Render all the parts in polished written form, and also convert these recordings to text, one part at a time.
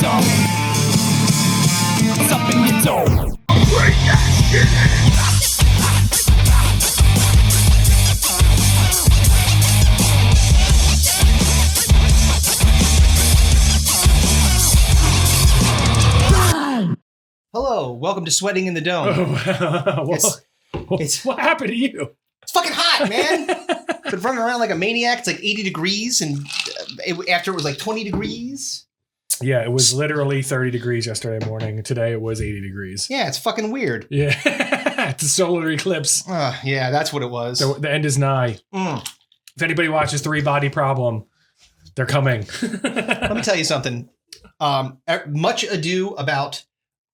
dome. It's up in your dome. Bring that shit in. Hello, welcome to Sweating in the Dome. It's what happened to you? It's fucking hot, man. Been running around like a maniac. It's like 80 degrees, and after it was like 20 degrees. Yeah, it was literally 30 degrees yesterday morning. Today it was 80 degrees. Yeah, it's fucking weird. Yeah, it's a solar eclipse. Yeah, that's what it was. The end is nigh. If anybody watches Three Body Problem, they're coming. Let me tell you something. Much ado about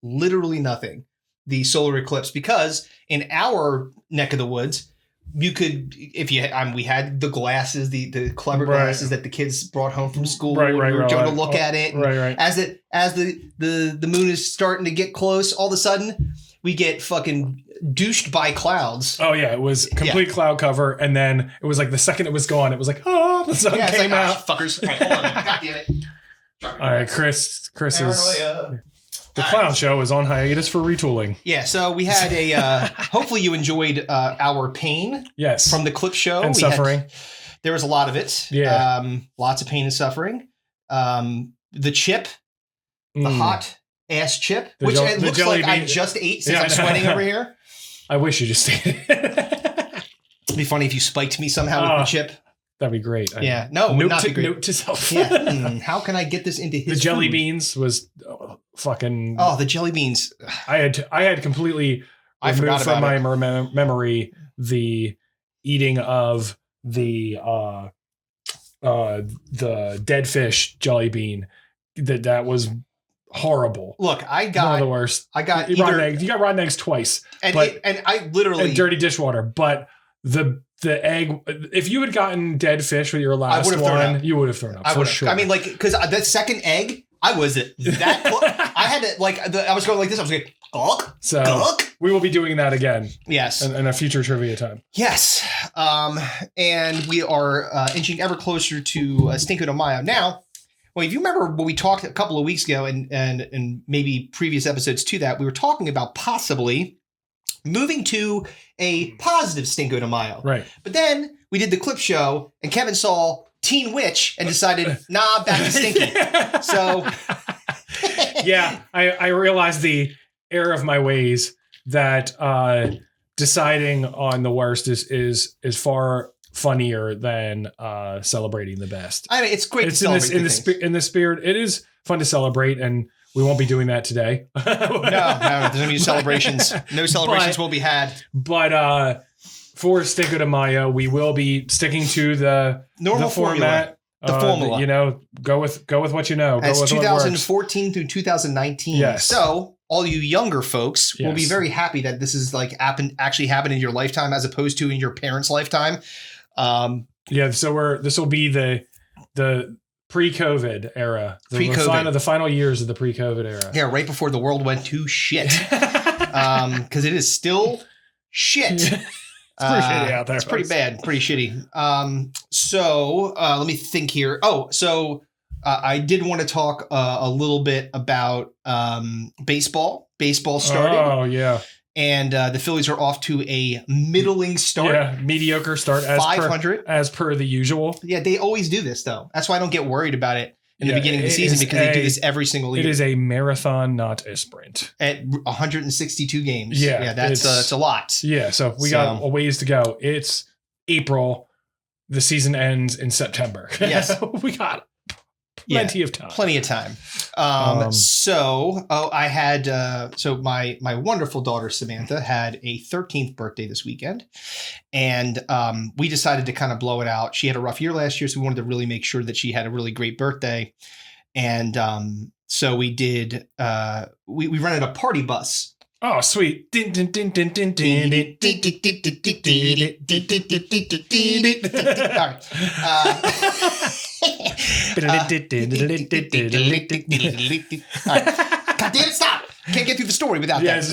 literally nothing, the solar eclipse, because in our neck of the woods, you could, if you, we had the glasses, the clever glasses that the kids brought home from school. We were going to look at it. Right. As the moon is starting to get close, all of a sudden we get fucking douched by clouds. Oh yeah, it was complete cloud cover, and then it was like the second it was gone, it was like, oh, the sun came out. Fuckers. All right, hold on. God damn it. All right, Chris is. The clown show is on hiatus for retooling. Yeah, so we had a. Hopefully, you enjoyed our pain. Yes, from the clip show and suffering. There was a lot of it. Yeah, lots of pain and suffering. The chip, the hot ass chip, which it looks like I just ate since I'm sweating over here. I wish you just ate it. It'd be funny if you spiked me somehow with the chip. That'd be great. Yeah, no, note to self. Yeah. How can I get this into his? The jelly food? Beans was fucking. Oh, the jelly beans! I had completely removed from my memory the eating of the dead fish jelly bean. That was horrible. Look, I got one of the worst. I got you got rotten eggs twice, and I literally and dirty dishwater, but the egg, if you had gotten dead fish with your last one, you would have thrown up. I would have. Sure. I mean, like, because that second egg, I was that. I had to I was going like this. I was like, gulk. So gulk. We will be doing that again. Yes, in a future trivia time. Yes, and we are inching ever closer to Stinko de Mayo now. Well, if you remember when we talked a couple of weeks ago, and maybe previous episodes to that, we were talking about possibly moving to a positive Stinko de Mayo. Right. But then we did the clip show and Kevin saw Teen Witch and decided, nah, back to Stinky. So. Yeah, I realized the error of my ways that deciding on the worst is far funnier than celebrating the best. I mean, it's great it's to celebrate in the spirit. It is fun to celebrate, and we won't be doing that today. No, there's no celebrations. No celebrations will be had. But for Stinko de Mayo, we will be sticking to the normal format. The formula. Go with what you know. As go with 2014 through 2019. Yes. So all you younger folks will be very happy that this is like actually happened in your lifetime as opposed to in your parents' lifetime. So this will be the pre-COVID era. The final years of the pre-COVID era. Yeah, right before the world went to shit. Because it is still shit. It's pretty shitty out there. It's pretty bad, pretty shitty. So let me think here. I did want to talk a little bit about baseball. Baseball started. Oh, yeah. And the Phillies are off to a middling start. Yeah, mediocre start as 500 as per the usual. Yeah, they always do this though. That's why I don't get worried about it in the beginning of the season because they do this every single year. It is a marathon, not a sprint. At 162 games. Yeah, that's a lot. Yeah, so we got a ways to go. It's April. The season ends in September. Yes, we got plenty of time. Plenty of time. I had so my wonderful daughter Samantha had a 13th birthday this weekend, and we decided to kind of blow it out. She had a rough year last year, so we wanted to really make sure that she had a really great birthday, and so we did. We rented a party bus. Oh, sweet. All right. God damn it, stop. Can't get through the story without that.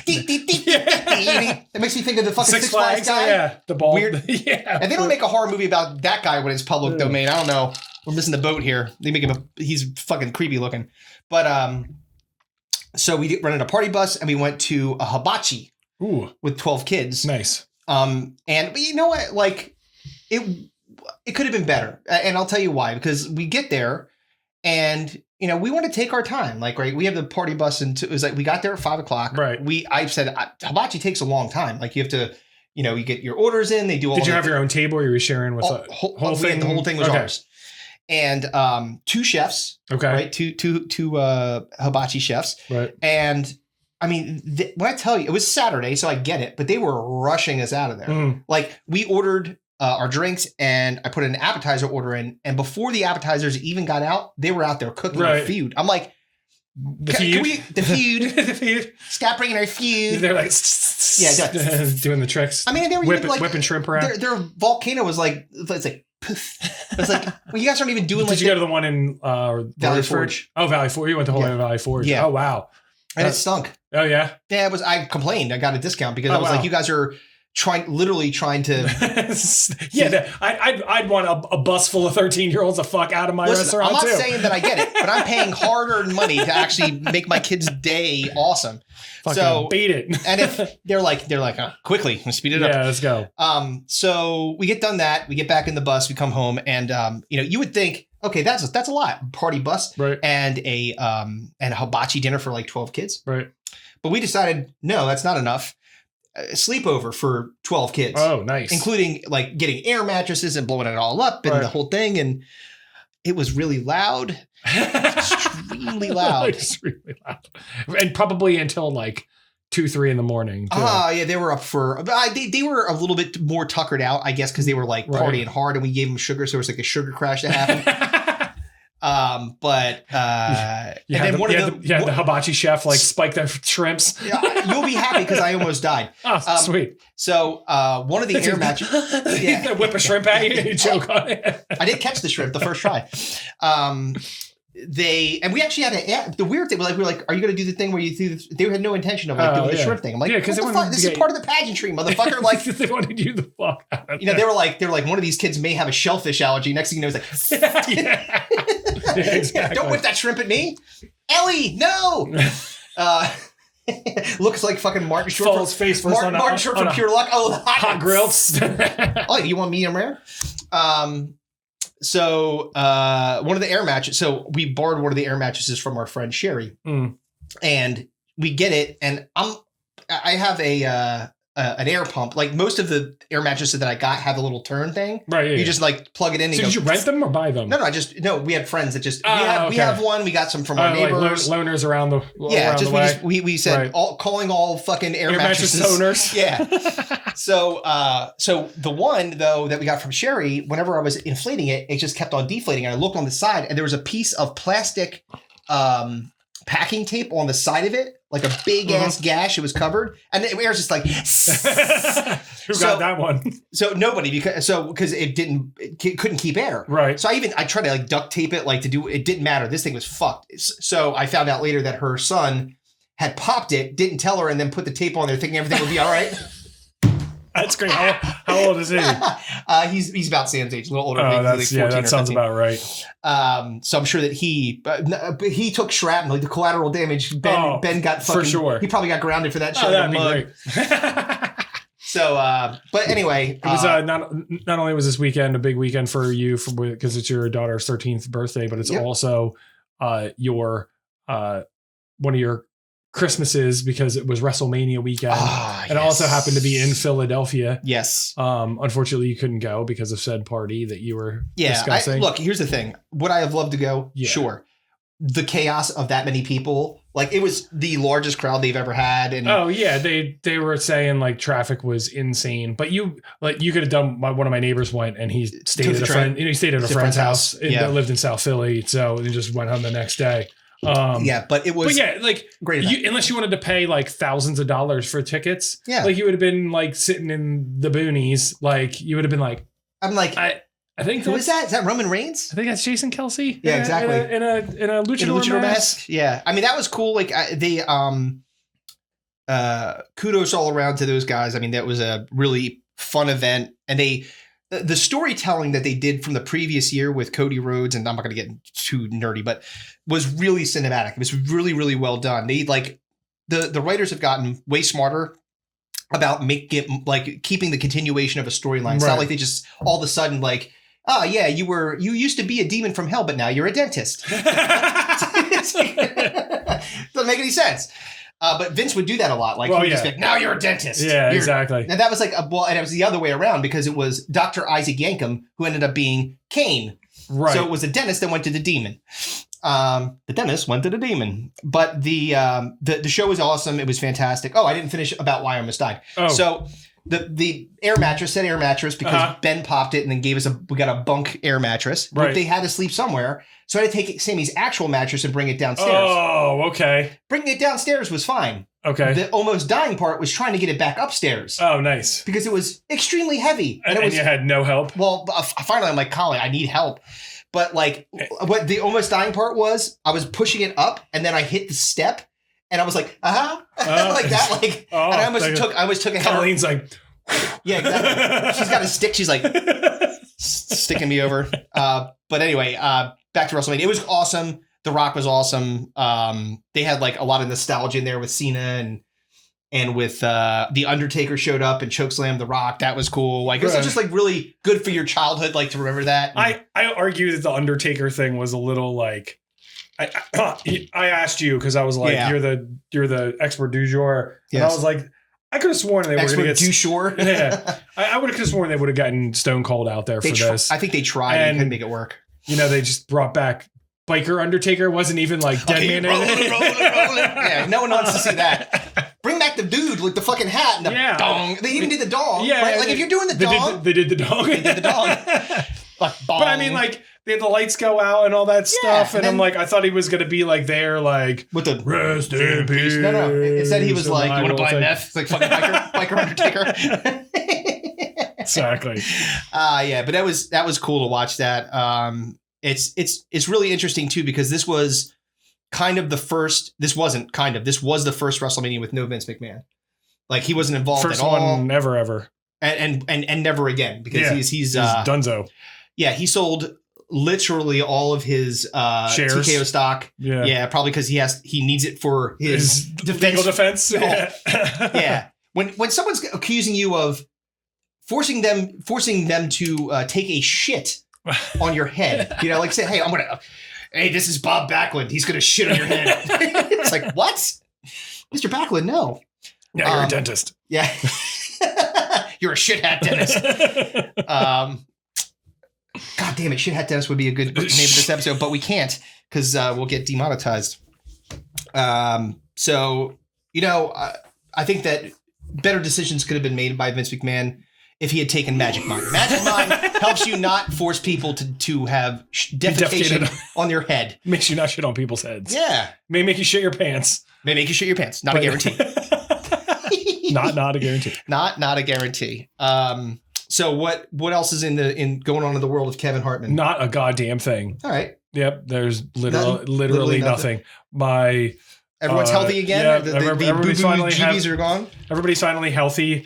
It makes me think of the fucking Six Flags guy. Yeah, the ball. Weird. Yeah. And they don't make a horror movie about that guy when it's public domain. I don't know. We're missing the boat here. They make him he's fucking creepy looking. But so we rented a party bus and we went to a hibachi with 12 kids. Nice. And you know what? Like it could have been better. And I'll tell you why, because we get there and we want to take our time. Like, right, we have the party bus and it was like we got there at 5:00. Right. I said hibachi takes a long time. Like you have to, you get your orders in. They do all. Did you have your own table? Or you were sharing with the whole thing? The whole thing was ours. And 2 chefs. Okay. Right. Two hibachi chefs. Right. And I mean, when I tell you, it was Saturday, so I get it, but they were rushing us out of there. Mm. Like we ordered our drinks and I put an appetizer order in. And before the appetizers even got out, they were out there cooking the food. I'm like, the feud. Stop bringing our feud. They're like, doing the tricks. I mean, they were whipping shrimp around. Their volcano was like, it's like, poof. It's like, well, you guys aren't even doing. Did you go to the one in Valley Forge? Oh, Valley Forge. You went the whole way to Valley Forge. Yeah. Oh, wow. And it stunk. Oh, yeah. Yeah, I complained. I got a discount because I was like, you guys are literally trying to. I'd want a bus full of 13-year-olds to fuck out of my restaurant. I'm not saying that I get it, but I'm paying hard-earned money to actually make my kids' day awesome. Fucking beat it. And if they're like, quickly, let's speed it up. Yeah, let's go. So we get done that, we get back in the bus, we come home, and you would think, okay, that's a lot. Party bus, right? And a hibachi dinner for like 12 kids, right? But we decided, no, that's not enough. Sleepover for 12 kids. Oh, nice. Including like getting air mattresses and blowing it all up and the whole thing. And it was really loud. Extremely loud. Extremely loud. And probably until like 2-3 in the morning. Yeah, they were up for, they were a little bit more tuckered out, I guess, because they were like partying hard and we gave them sugar. So it was like a sugar crash that happened. And then the hibachi chef like spiked their shrimps. You'll be happy because I almost died. Oh, sweet. So one of the air matches, they whip a shrimp at you and you choke on it. I did catch the shrimp the first try. We actually had the weird thing. We were like, are you going to do the thing where you do? They had no intention of doing the shrimp thing. I'm like, because this is part of the pageantry, motherfucker. Like they wanted you the fuck out of they were like one of these kids may have a shellfish allergy. Next thing you know, it's like, yeah, exactly. Don't whip that shrimp at me, Ellie. No. Looks like fucking Martin Short Falls face first on Martin Short from Pure Luck. Oh, the hot grills. Oh, you want medium rare? So one of the air mattresses. So we borrowed one of the air mattresses from our friend Sherry, and we get it. And I have an air pump. Like most of the air mattresses that I got have a little turn thing. Right. Yeah, you just like plug it in. And so did you rent them or buy them? No. We had friends that just we have one. We got some from our neighbors. Like loners around the we said calling all fucking air mattresses owners. Yeah. So the one though that we got from Sherry, whenever I was inflating it, it just kept on deflating. And I looked on the side, and there was a piece of plastic packing tape on the side of it, like a big ass gash. It was covered, and the air's just like. Who got that one? So nobody, because it couldn't keep air. Right. So I tried to like duct tape it, like to do it. Didn't matter. This thing was fucked. So I found out later that her son had popped it, didn't tell her, and then put the tape on there, thinking everything would be all right. That's great. How old is he? He's about Sam's age, a little older. That sounds about right. So I'm sure that he took shrapnel, like the collateral damage. Ben got fucking. For sure. He probably got grounded for that shit. That'd be great. So, but anyway, it was not only was this weekend a big weekend for you because it's your daughter's 13th birthday, but it's also your one of your Christmases because it was WrestleMania weekend. And also happened to be in Philadelphia. Yes. Unfortunately, you couldn't go because of said party that you were discussing. Look, here's the thing. Would I have loved to go? Yeah. Sure. The chaos of that many people, like it was the largest crowd they've ever had. And they were saying like traffic was insane, but you could have done. One of my neighbors went and he stayed at a friend. He stayed at a friend's house that lived in South Philly, so he just went home the next day. But it was great. Unless you wanted to pay like thousands of dollars for tickets, like you would have been like sitting in the boonies. Like you would have been like, I think who is that? Is that Roman Reigns? I think that's Jason Kelsey. Yeah, exactly. In a luchador mask. Yeah, I mean that was cool. Like kudos all around to those guys. I mean that was a really fun event, and they the storytelling that they did from the previous year with Cody Rhodes, and I'm not going to get too nerdy, but was really cinematic. It was really, really well done. They like the writers have gotten way smarter about keeping the continuation of a storyline. It's not like they just all of a sudden like, oh yeah, you used to be a demon from hell, but now you're a dentist. Doesn't make any sense. But Vince would do that a lot. Like, he would just be like, now you're a dentist. Yeah, exactly. And that was like, and it was the other way around because it was Dr. Isaac Yankem who ended up being Kane. Right. So it was the dentist that went to the demon. The dentist went to the demon. But the show was awesome. It was fantastic. Oh, I didn't finish about why I almost died. Oh. So the air mattress, because Ben popped it and then gave us we got a bunk air mattress. Right. But they had to sleep somewhere. So I had to take Sammy's actual mattress and bring it downstairs. Oh, okay. Bringing it downstairs was fine. Okay. The almost dying part was trying to get it back upstairs. Oh, nice. Because it was extremely heavy. And you had no help? Well, finally I'm like, Colin, I need help. But like what the almost dying part was, I was pushing it up and then I hit the step and I was like, like that. Like, and I almost took a header. Colleen's like, yeah, exactly. She's got a stick. She's like sticking me over. But anyway, back to WrestleMania. It was awesome. The Rock was awesome. They had like a lot of nostalgia in there with Cena and with The Undertaker showed up and chokeslammed The Rock. That was cool. Like, it was just like really good for your childhood, like to remember that. I argue that the Undertaker thing was a little like, I asked you because I was like, you're the expert du jour. And I was like, I could have sworn they were going to get du jour. Yeah, I would have sworn they would have gotten Stone Cold out there for this. I think they tried and couldn't make it work. You know, they just brought back Biker Undertaker. Wasn't even like dead man. Rolling. Yeah, no one wants to see that. Bring back the dude with the fucking hat and the dong. They even did the dong. Yeah, right? Like if you're doing the dong, they did the dong. They did the dong. But I mean, like they had the lights go out and all that stuff, and I'm like, I thought he was gonna be like there, like with the rest in peace. No. Instead, he was like, "You want to buy meth?" It's like fucking biker Undertaker. Exactly. Yeah, but that was cool to watch that. It's really interesting too because this was kind of the first. This wasn't kind of. This was the first WrestleMania with no Vince McMahon. Like he wasn't involved first at all. One ever. And never again because he's Dunzo. Yeah, he sold literally all of his shares. TKO stock. Yeah, probably because he needs it for his legal defense. Yeah. When someone's accusing you of forcing them to take a shit on your head, you know, like say, hey, this is Bob Backlund. He's gonna shit on your head. It's like, what? Mr. Backlund, no. Yeah, you're a dentist. Yeah. You're a shit hat dentist. God damn it, shit hat dentist would be a good name of this episode, but we can't because we'll get demonetized. So, you know, I think that better decisions could have been made by Vince McMahon if he had taken Magic Mind. Magic Mind helps you not force people to have defecation on their head. Makes you not shit on people's heads. Yeah. May make you shit your pants. May make you shit your pants. Not a guarantee. Not a guarantee. Not a guarantee. So what else is in going on in the world of Kevin Hartman? Not a goddamn thing. All right. Yep. There's literally nothing. Everyone's healthy again. Yeah, the everybody's finally GBs are gone. Everybody's finally healthy.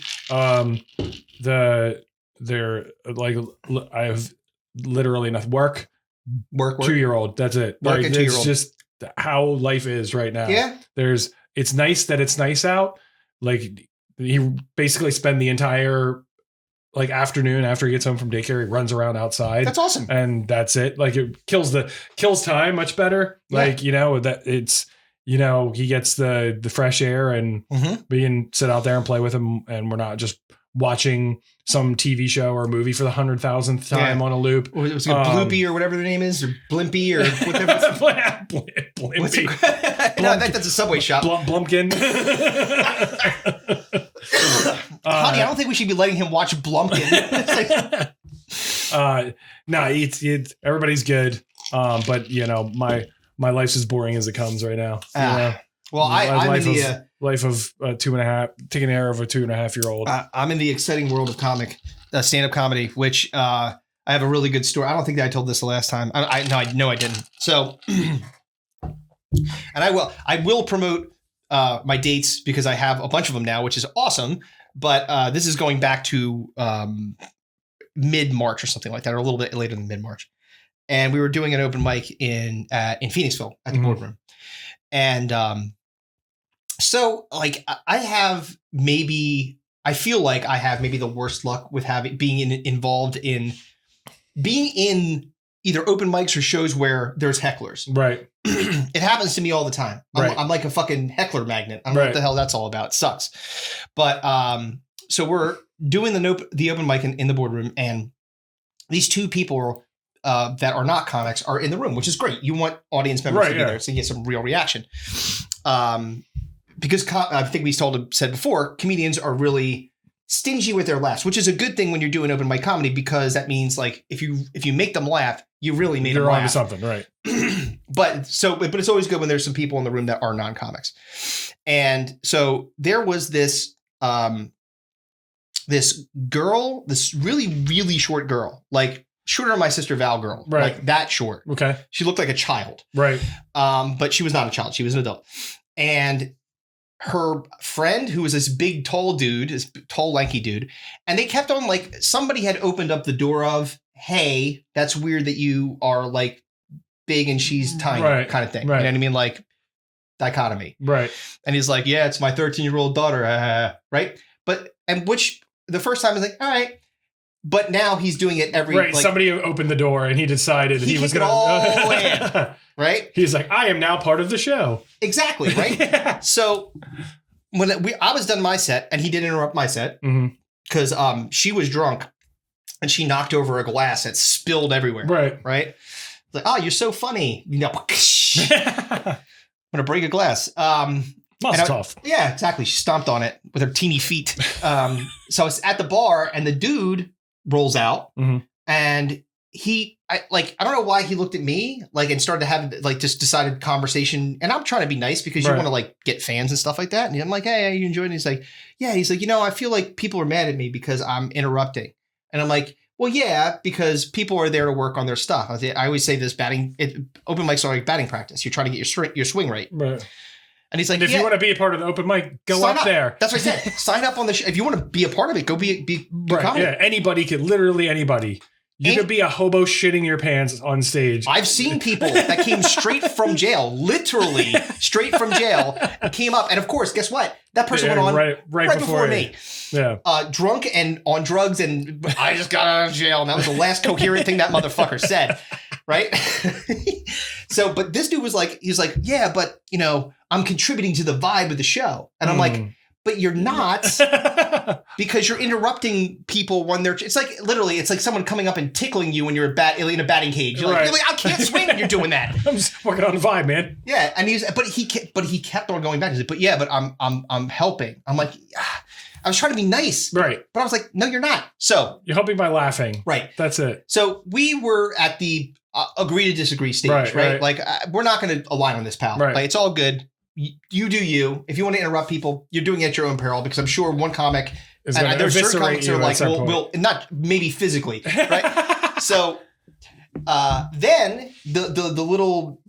They're like I have literally nothing. Work. 2-year-old. That's it. Work like, and 2-year-old. It's just how life is right now. Yeah. It's nice that it's nice out. Like he basically spend the entire like afternoon after he gets home from daycare, he runs around outside. That's awesome. And that's it. Like it kills time much better. Yeah. Like, you know, that it's, you know, he gets the fresh air and we can sit out there and play with him and we're not just watching some TV show or movie for the 100,000th time on a loop. Or it was Bloopy or whatever the name is, or Blimpy or whatever. Blimpy. No, that's a Subway shop. Blumpkin. Honey, I don't think we should be letting him watch Blumpkin. No, it's everybody's good. But you know, my life's as boring as it comes right now. Well, I'm in the life of 2.5, taking care of a 2.5-year-old. I'm in the exciting world of stand-up comedy, which I have a really good story. I don't think that I told this the last time. I know I didn't. So, and I will promote my dates because I have a bunch of them now, which is awesome. But this is going back to mid-March or something like that, or a little bit later than mid-March. And we were doing an open mic in Phoenixville at the Boardroom. And so like I feel like I have maybe the worst luck with being involved in being in either open mics or shows where there's hecklers. Right. It happens to me all the time. I'm like a fucking heckler magnet. I don't know what the hell that's all about. It sucks. But so we're doing the open mic in the Boardroom, and these two people that are not comics are in the room, which is great. You want audience members to be there so you get some real reaction. Because I think we said before, comedians are really stingy with their laughs, which is a good thing when you're doing open mic comedy, because that means like if you make them laugh, you really made them laugh. You're onto something, right? But it's always good when there's some people in the room that are non-comics. And so there was this girl, this really, really short girl, like shorter than my sister Val girl, like that short. Okay. She looked like a child. Right. But she was not a child. She was an adult. And her friend, who was this big, tall dude, this tall, lanky dude, and they kept on like, somebody had opened up the door of, hey, that's weird that you are like big and she's tiny kind of thing. Right. You know what I mean? Like dichotomy. Right. And he's like, yeah, it's my 13-year-old daughter. Right. Which the first time I was like, all right. But now he's doing it every right. Like, somebody opened the door and he decided he was going to right. He's like, I am now part of the show. Exactly. Right. Yeah. So when I was done my set and he did interrupt my set because she was drunk and she knocked over a glass that spilled everywhere. Right. Right. Like, oh, you're so funny. You know, I'm gonna break a glass. That's tough. Yeah, exactly. She stomped on it with her teeny feet. So I was at the bar and the dude rolls out and I don't know why he looked at me like and started to have like just decided conversation. And I'm trying to be nice because you want to like get fans and stuff like that. And I'm like, hey, you enjoyed it? And he's like, yeah. He's like, I feel like people are mad at me because I'm interrupting. And I'm like, well, yeah, because people are there to work on their stuff. I always say this open mics are like batting practice. You're trying to get your swing rate. Right. And he's like, if you want to be a part of the open mic, go up there. That's what I said. Sign up on the show. If you want to be a part of it, go be comedy. Yeah, literally anybody. You could be a hobo shitting your pants on stage. I've seen people that came straight from jail, literally straight from jail, and came up. And of course, guess what? That person went on right before me. Yeah. Drunk and on drugs, and I just got out of jail. And that was the last coherent thing that motherfucker said. Right? So, but this dude was like, he was like, yeah, but, I'm contributing to the vibe of the show. And I'm like, but you're not because you're interrupting people when it's like literally it's like someone coming up and tickling you when you're in a batting cage. You're like, I can't swing when you're doing that. I'm just working on the vibe, man. Yeah, and he kept on going back. He's like, but I'm helping. I'm like, I was trying to be nice, right? But I was like, no, you're not. So you're helping by laughing, right? That's it. So we were at the agree to disagree stage, right? Like we're not going to align on this, pal. Right. Like it's all good. You do you. If you want to interrupt people, you're doing it at your own peril because I'm sure one comic, and there's certain comics that are like, we'll not maybe physically, right? So then the little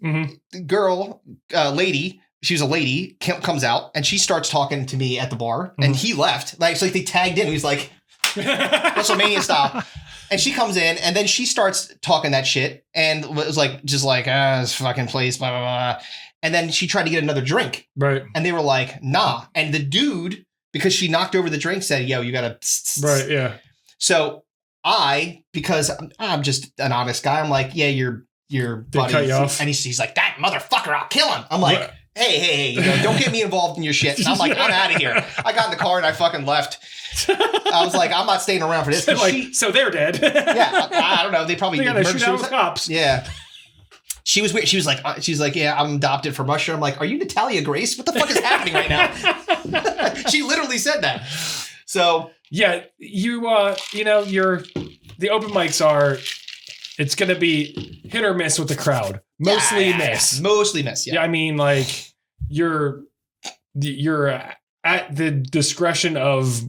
girl, lady, she was a lady, comes out and she starts talking to me at the bar and he left. Like, it's like they tagged in. He's like, WrestleMania style. And she comes in and then she starts talking that shit and was like, just like, this fucking place, blah, blah, blah. And then she tried to get another drink. Right. And they were like, nah. And the dude, because she knocked over the drink, said, yo, you got to. Right, yeah. So because I'm just an honest guy, I'm like, yeah, your buddy. Cut you off. And he's like, that motherfucker, I'll kill him. I'm like, hey, don't get me involved in your shit. And I'm like, I'm out of here. I got in the car and I fucking left. I was like, I'm not staying around for this. So they're dead. Yeah, I don't know. They probably got to shoot out with cops. Yeah. She was weird. She was like, yeah, I'm adopted from Russia. I'm like, are you Natalia Grace? What the fuck is happening right now? She literally said that. So yeah, the open mics are, it's going to be hit or miss with the crowd. Mostly miss. Mostly miss. Yeah. I mean, like you're at the discretion of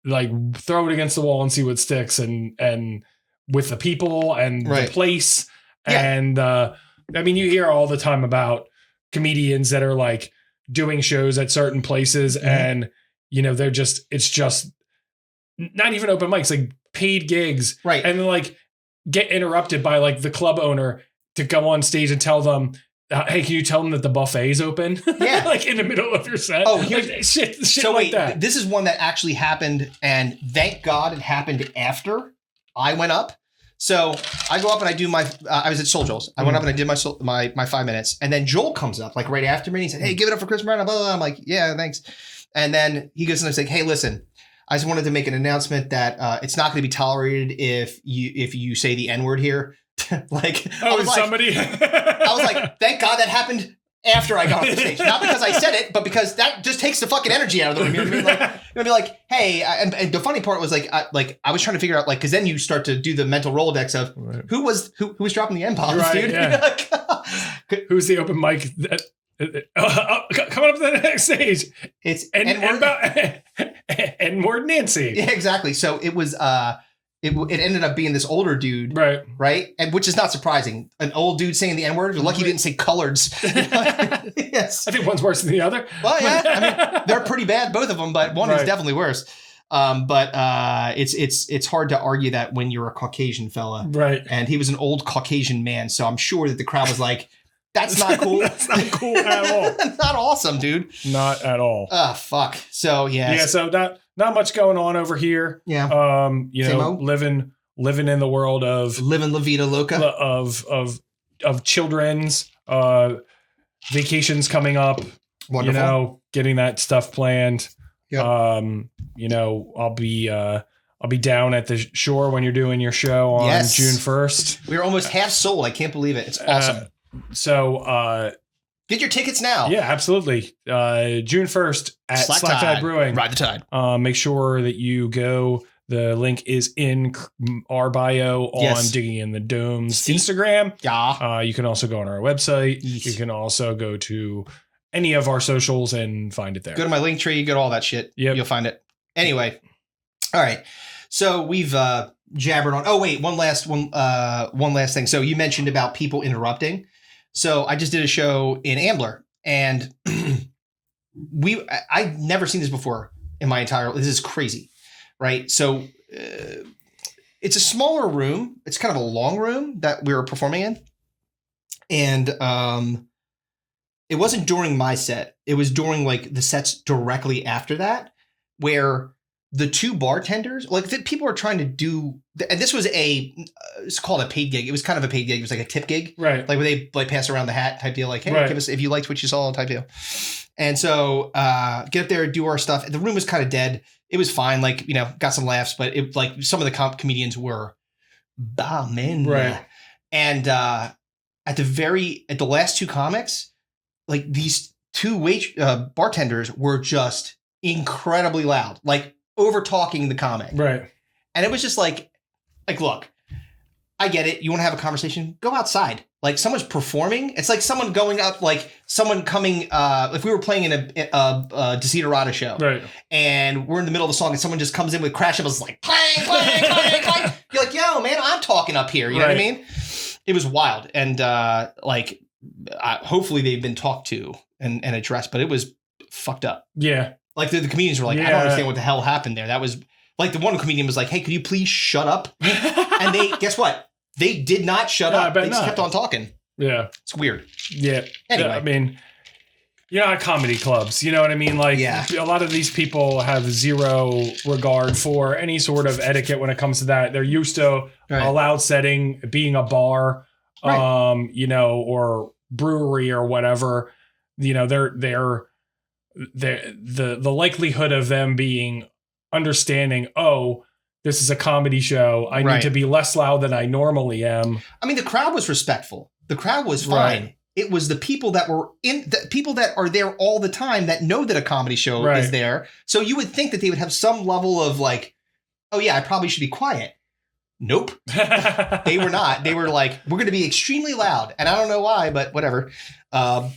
like throw it against the wall and see what sticks and with the people and the place. Yeah. And, I mean, you hear all the time about comedians that are like doing shows at certain places and, it's just not even open mics, like paid gigs, Right. and then like get interrupted by like the club owner to go on stage and tell them, hey, can you tell them that the buffet is open? Yeah. Like in the middle of your set. Oh, like, shit so like wait, that. this is one that actually happened, and thank God it happened after I went up. So I go up and I do my, I was at Soul Joel's. I went up and I did my 5 minutes, and then Joel comes up like right after me. And he said, hey, give it up for Chris Brown. Blah, blah, blah. I'm like, yeah, thanks. And then he goes and he's like, hey, listen, I just wanted to make an announcement that it's not going to be tolerated if you say the N-word here. Like, I was like, thank God that happened after I got off the stage. Not because I said it, but because that just takes the fucking energy out of the room. You're gonna be like, hey, and the funny part was like I was trying to figure out, like, because then you start to do the mental Rolodex of who was dropping the N-bombs, right, dude. Yeah. Who's the open mic that coming up to the next stage? It's N-word Nancy. Yeah, exactly. So it was it ended up being this older dude, right, and which is not surprising. An old dude saying the N-word. You're lucky he didn't say coloreds. Yes, I think one's worse than the other. Well, yeah, I mean they're pretty bad, both of them, but one is definitely worse. But it's hard to argue that when you're a Caucasian fella, right? And he was an old Caucasian man, so I'm sure that the crowd was like, "That's not cool. That's not cool at all. Not awesome, dude. Not at all." Fuck. So yeah. So not much going on over here. Yeah. You know, living in the world of living La Vida Loca of children's vacations coming up. Wonderful. You know, getting that stuff planned. Yep. You know, I'll be down at the shore when you're doing your show on June 1st. We're almost half sold. I can't believe it. It's awesome. So get your tickets now. Yeah, absolutely. June 1st at SlackTide Brewing. Ride the tide. Make sure that you go. The link is in our bio on Digging in the Dome's Instagram. Yeah. You can also go on our website. You can also go to any of our socials and find it there. Go to my link tree. You get all that shit. Yep. You'll find it. Anyway. All right. So we've jabbered on. Oh, wait. One last thing. So you mentioned about people interrupting. So I just did a show in Ambler, and I've never seen this before in my entire. This is crazy, right? So it's a smaller room. It's kind of a long room that we were performing in, and it wasn't during my set. It was during like the sets directly after that, where the two bartenders, like people are trying to do, and this was it's called a paid gig. It was kind of a paid gig. It was like a tip gig, right? Like where they like pass around the hat type deal. Like, hey, give us if you liked what you saw type deal. And so get up there, do our stuff. The room was kind of dead. It was fine. Like, you know, got some laughs, but it like some of the comedians were bombing, right? And at the last two comics, like these two bartenders were just incredibly loud, like over talking the comic. Right. And it was just like, look, I get it. You want to have a conversation? Go outside. Like someone's performing. It's like someone going up, like someone coming, if we were playing in a Desiderata show, right? And we're in the middle of the song and someone just comes in with crash cymbals like clang, clang, clang, clang. You're like, yo, man, I'm talking up here. You know what I mean? It was wild. And hopefully they've been talked to and addressed, but it was fucked up. Yeah. Like the comedians were like, I don't understand what the hell happened there. That was like the one comedian was like, hey, could you please shut up? And they, guess what? They did not shut up. They just kept on talking. Yeah. It's weird. Yeah. Anyway. I mean, you're not comedy clubs. You know what I mean? Like a lot of these people have zero regard for any sort of etiquette when it comes to that. They're used to a loud setting, being a bar, you know, or brewery or whatever. You know, the likelihood of them being understanding, oh, this is a comedy show. I need to be less loud than I normally am. I mean, the crowd was respectful. The crowd was fine. Right. It was the people that were the people that are there all the time that know that a comedy show is there. So you would think that they would have some level of like, oh yeah, I probably should be quiet. Nope. They were not. They were like, we're going to be extremely loud. And I don't know why, but whatever. That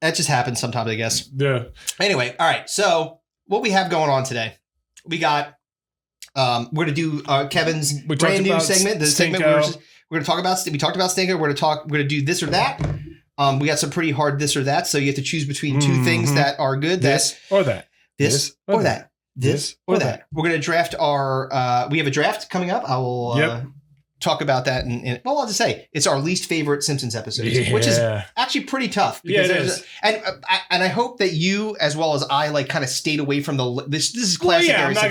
just happens sometimes, I guess. Yeah. Anyway. All right. So what we have going on today, we got, we're going to do Kevin's brand new segment. The segment we're going to talk about. We talked about Stinko. We're going to do this or that. We got some pretty hard this or that. So you have to choose between two things that are good. This or that. This or that. this or that. We're going to draft our, we have a draft coming up. I will talk about that. Well, I'll just say it's our least favorite Simpsons episodes, which is actually pretty tough. Because it is. And I hope that you, as well as I, like kind of stayed away from this is classic. Well, I'm not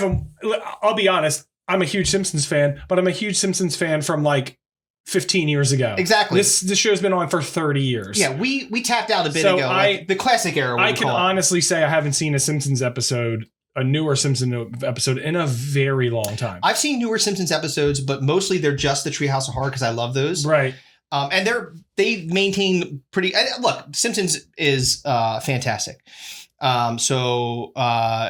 gonna, I'll be honest. I'm a huge Simpsons fan, but I'm a huge Simpsons fan from like 15 years ago. Exactly. This show's been on for 30 years. Yeah, we tapped out a bit ago. Like the classic era. I can honestly say I haven't seen a newer Simpsons episode in a very long time. I've seen newer Simpsons episodes, but mostly they're just the Treehouse of Horror because I love those. Right. And they maintain pretty. Look, Simpsons is fantastic. So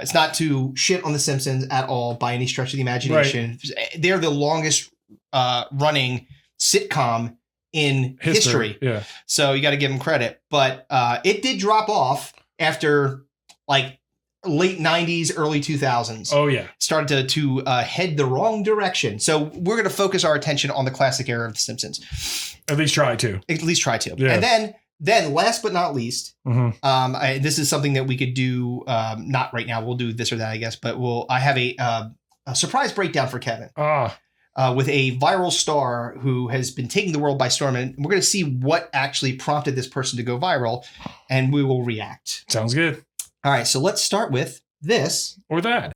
it's not to shit on the Simpsons at all by any stretch of the imagination. Right. They're the longest running sitcom in history. Yeah. So you got to give them credit. But it did drop off after like late 90s, early 2000s. Oh, yeah. Started to head the wrong direction. So we're going to focus our attention on the classic era of The Simpsons. At least try to. Yeah. And then last but not least, this is something that we could do, not right now. We'll do this or that, I guess. But I have a surprise breakdown for Kevin. With a viral star who has been taking the world by storm. And we're going to see what actually prompted this person to go viral. And we will react. Sounds good. All right. So let's start with this. Or that.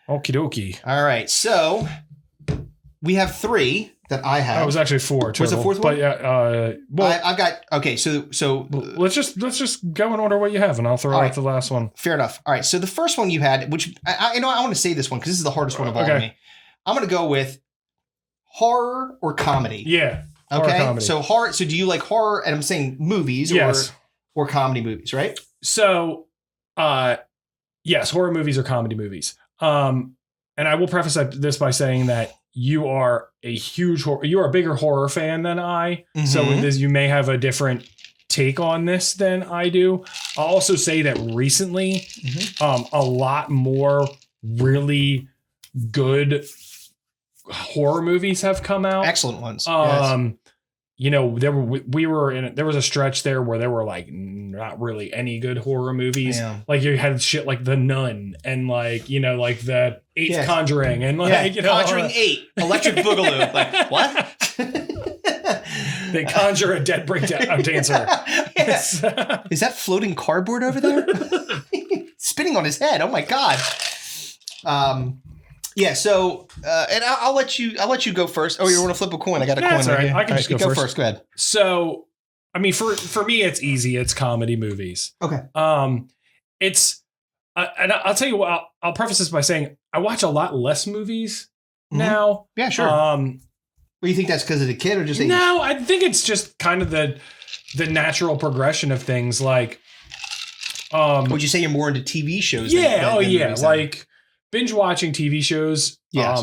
Okie dokie. All right. So we have 3 that I have. Oh, it was actually 4 total. Was the 4th one? But yeah, well, I've got, okay. So let's just go in order what you have and I'll throw out the last one. Fair enough. All right. So the first one you had, which I want to say this one because this is the hardest one of all to me. I'm going to go with horror or comedy. Yeah. Okay. Comedy. So horror. So do you like horror? And I'm saying movies or comedy movies, right? So, yes, horror movies or comedy movies. And I will preface this by saying that you are a bigger horror fan than I. Mm-hmm. So you may have a different take on this than I do. I'll also say that recently, a lot more really good horror movies have come out. Excellent ones. Yes. You know, there was a stretch there where there were like not really any good horror movies. Yeah. Like you had shit like The Nun and like, you know, like the 8th Conjuring and like, you know, Conjuring 8, Electric Boogaloo. Like what? They conjure a dead dancer. Yes. Is that floating cardboard over there? Spinning on his head. Oh my God. Yeah, so and I'll let you go first. Oh, you want to flip a coin? I got a coin. That's right. I can just go first. Go ahead. So, I mean, for me, it's easy. It's comedy movies. Okay. It's and I'll tell you what. I'll preface this by saying I watch a lot less movies now. Yeah, sure. Well, you think that's because of the kid or just age? No, I think it's just kind of the natural progression of things. Like, would you say you're more into TV shows? Yeah. Than like. Binge watching TV shows. Yes.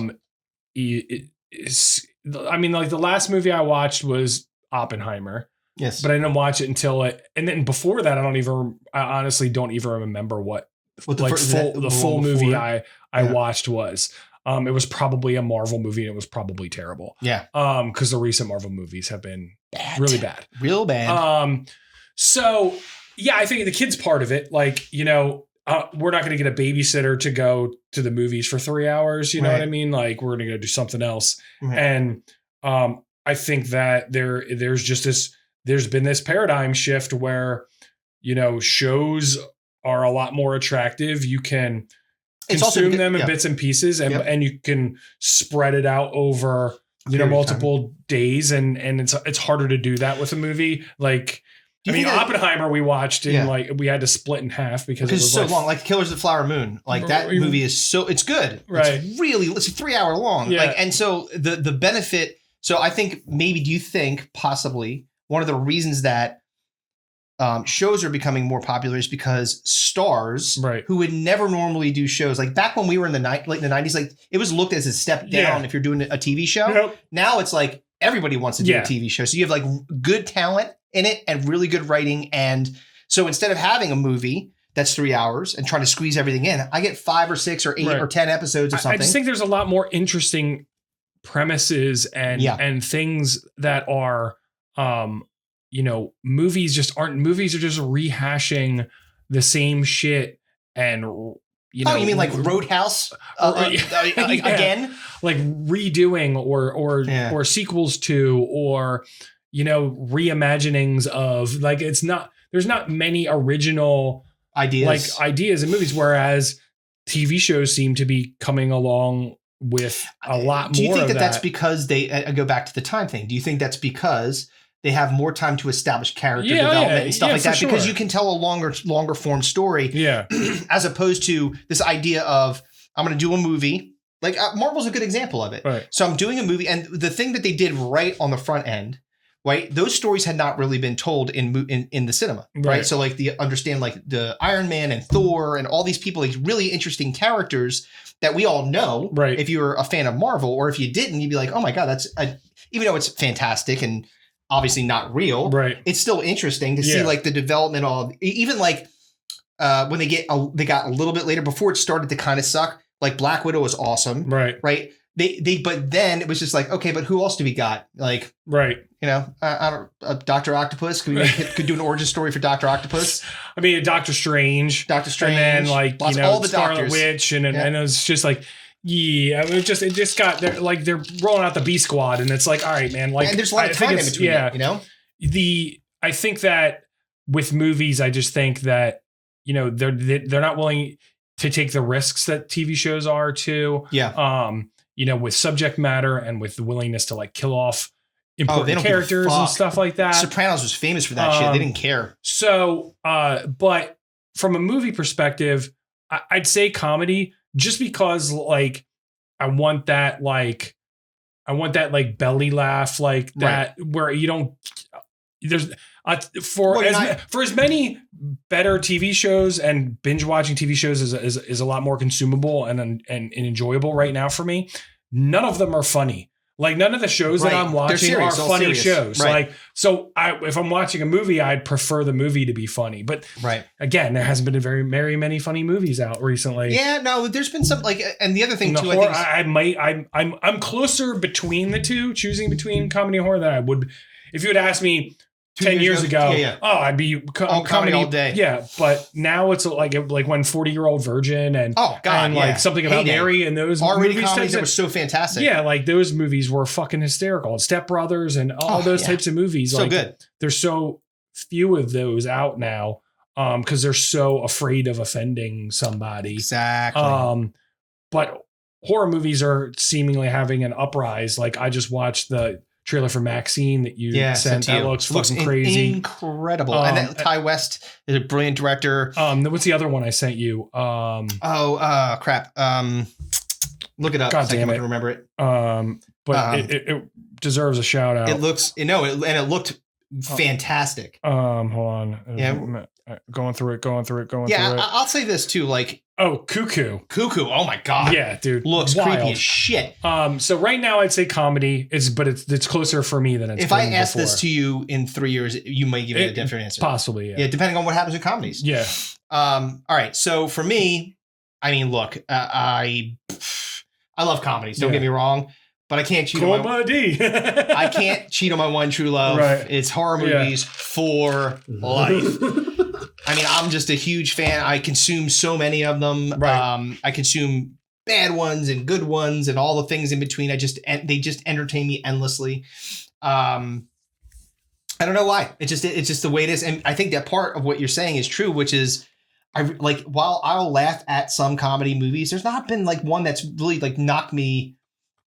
I mean, like the last movie I watched was Oppenheimer. Yes. But I didn't watch it until and then before that, I honestly don't even remember what the full movie I watched was. It was probably a Marvel movie and it was probably terrible. Yeah. Because the recent Marvel movies have been really bad. Real bad. So yeah, I think the kids part of it, like, you know, we're not going to get a babysitter to go to the movies for 3 hours. You know what I mean? Like we're going to go do something else. Right. And I think that there's been this paradigm shift where, you know, shows are a lot more attractive. You can consume them in bits and pieces and you can spread it out over, you know, multiple days. And it's harder to do that with a movie. Like, I mean, Oppenheimer we watched and like we had to split in half because it was so long. Like Killers of the Flower Moon, like that movie is it's good, right? It's 3 hour long, like, and so the benefit. So I think maybe do you think possibly one of the reasons that shows are becoming more popular is because stars Right. who would never normally do shows, like back when we were in the late 90s, like it was looked as a step down if you're doing a TV show. Yep. Now it's like everybody wants to do a TV show. So you have like good talent in it and really good writing. And so instead of having a movie that's 3 hours and trying to squeeze everything in, I get 5 or 6 or 8 or 10 episodes of something. I just think there's a lot more interesting premises and things that are, movies are just rehashing the same shit and you mean like Roadhouse again, like redoing or sequels to, or reimaginings of, like, there's not many original ideas in movies, whereas TV shows seem to be coming along with a lot more. Do you think that that's because I go back to the time thing? Do you think that's because they have more time to establish character development and stuff like that? Sure. Because you can tell a longer form story, as opposed to this idea of I'm going to do a movie. Like Marvel's a good example of it. Right. So I'm doing a movie, and the thing that they did right on the front end, right? Those stories had not really been told in the cinema, right? So like understand like the Iron Man and Thor and all these people, like really interesting characters that we all know. Right. If you were a fan of Marvel, or if you didn't, you'd be like, oh my God, even though it's fantastic and obviously not real, right? It's still interesting to see like the development of, even like when they got a little bit later before it started to kind of suck. Like Black Widow was awesome, right? But then it was just like, okay, but who else do we got? Like, I don't, Dr. Octopus. Could do an origin story for Dr. Octopus. I mean, Doctor Strange, and then like all the Scarlet doctors. Witch, and it's just like. Yeah, it just got they're rolling out the B Squad, and it's like, all right, man. Like, and there's a lot of time in between. I think that with movies, I just think that they're not willing to take the risks that TV shows are too. With subject matter and with the willingness to like kill off important characters and stuff like that. Sopranos was famous for that shit. They didn't care. So, but from a movie perspective, I'd say comedy. Just because, like, I want that belly laugh, like that, where you don't. There's for as many better TV shows, and binge watching TV shows is a lot more consumable and enjoyable right now for me. None of them are funny. Like, none of the shows that I'm watching are funny shows. Like, so if I'm watching a movie, I'd prefer the movie to be funny. But again, there hasn't been very many funny movies out recently. Yeah, no, there's been some, like, and the other thing too, horror, I think I'm closer between the two, choosing between comedy and horror than I would if you had asked me 10 years ago. I'd be comedy all day. Yeah, but now it's like when 40-Year-Old Virgin and like Something About Mary and those R-rated comedies that were so fantastic. Yeah, like those movies were fucking hysterical. And Step Brothers and all those types of movies. So good. There's so few of those out now because they're so afraid of offending somebody. Exactly. But horror movies are seemingly having an uprise. Like, I just watched the trailer for Maxine that you sent. That looks fucking crazy. Incredible. And then Ty West is a brilliant director. What's the other one I sent you? Crap. Look it up. God damn it. I can remember it. But it deserves a shout out. It looks, and it looked fantastic. Hold on. Yeah. Going through it. Yeah, I'll say this too. Like, Cuckoo. Oh my God. Yeah, dude. Looks wild. Creepy as shit. So right now I'd say comedy but it's closer for me than it's if I ask this to you in 3 years, you might give me a different answer. Possibly, yeah. Yeah, depending on what happens with comedies. Yeah. All right. So for me, I mean, look, I love comedies. Don't get me wrong. But I can't cheat on I can't cheat on my one true love. Right. It's horror movies for life. I mean, I'm just a huge fan. I consume so many of them. Right. I consume bad ones and good ones and all the things in between. They just entertain me endlessly. I don't know why. It's just the way it is. And I think that part of what you're saying is true, which is while I'll laugh at some comedy movies, there's not been like one that's really like knocked me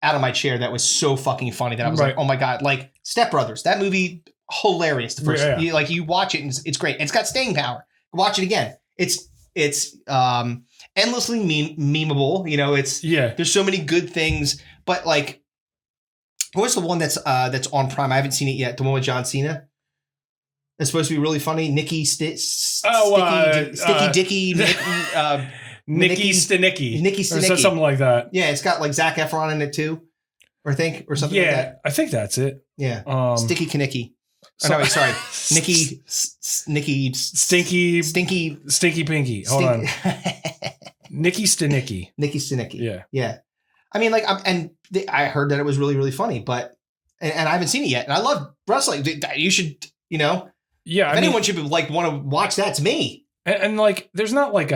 out of my chair that was so fucking funny that I was like, oh my God, like Step Brothers, that movie, hilarious. The first, you watch it and it's great. And it's got staying power. Watch it again. It's endlessly memeable. There's so many good things, but like, what's the one that's on Prime? I haven't seen it yet. The one with John Cena. It's supposed to be really funny. Sticky Dicky. Nikki Nicky or something like that. Yeah, it's got like Zac Efron in it too, or something. Yeah, like that. I think that's it. Yeah, Sticky Kanicki. No, wait, sorry, Nikki, Stinky Pinky. Hold on, Nikki Stanicky. Yeah. I mean, like, I heard that it was really, really funny, but and I haven't seen it yet, and I love wrestling. You should, Yeah, if anyone should like want to watch that, it's me. And like, there's not like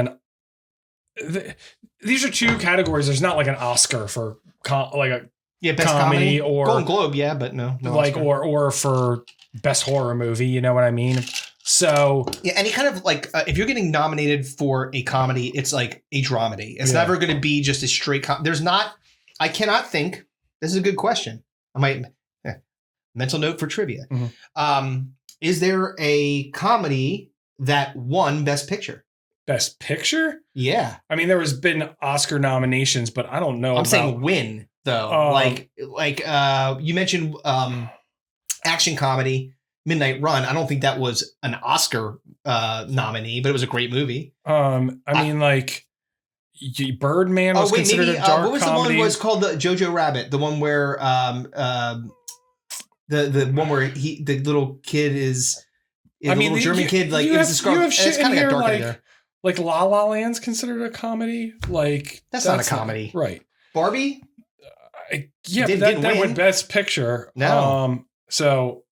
these are two categories. There's not like an Oscar for best comedy or Golden Globe, but no like Oscar. or for best horror movie. You know what I mean? So yeah, any kind of like if you're getting nominated for a comedy, it's like a dramedy. It's never going to be just a straight. There's not. I cannot think. This is a good question. I might mental note for trivia. Mm-hmm. Is there a comedy that won Best Picture? Best Picture? Yeah. I mean, there has been Oscar nominations, but I don't know. I'm saying win though. Like you mentioned action comedy, Midnight Run. I don't think that was an Oscar nominee, but it was a great movie. I mean, like Birdman was considered a dark what was comedy. The one was called the Jojo Rabbit? The one where the one where the little kid is the little German kid, like you it's kind of got dark in there. Like La La Land's considered a comedy. Like that's not a comedy, right? Barbie. That went Best Picture. No. So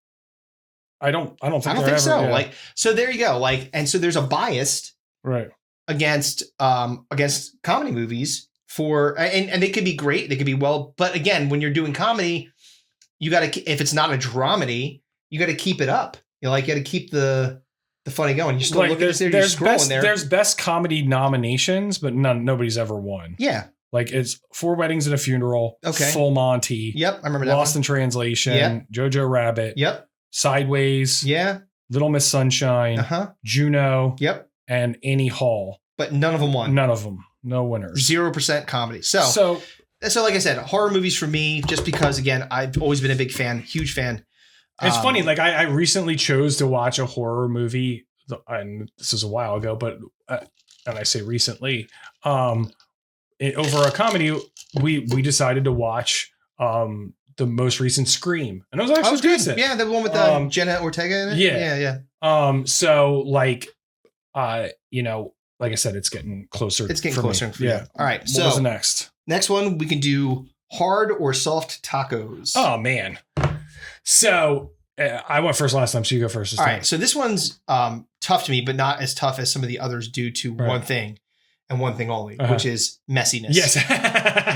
I don't think so. Yeah. Like, so there you go. Like, and so there's a bias against comedy movies and they could be great. They could be well, but again, when you're doing comedy, you got to, if it's not a dramedy, you got to keep it up. You got to keep the funny going. You're still looking at there, you're scrolling there. There's best comedy nominations, but nobody's ever won. Yeah. Like it's Four Weddings and a Funeral. Okay. Full Monty. Yep. I remember that. Lost in Translation. Yep. Jojo Rabbit. Yep. Sideways. Yeah. Little Miss Sunshine. Juno. Yep. And Annie Hall. But none of them won. None of them. No winners. 0% comedy. So like I said, horror movies for me, just because again, I've always been a big fan, huge fan. It's funny. Like I recently chose to watch a horror movie, and this is a while ago, but and I say recently, over a comedy, we decided to watch the most recent Scream, and it was actually decent. Yeah, the one with Jenna Ortega in it. Yeah. So like, like I said, it's getting closer. It's getting closer. Yeah. All right. What was the next? Next one, we can do hard or soft tacos. Oh man. So I went first last time, so you go first this time. All right. So this one's tough to me, but not as tough as some of the others due to one thing and one thing only, which is messiness. Yes.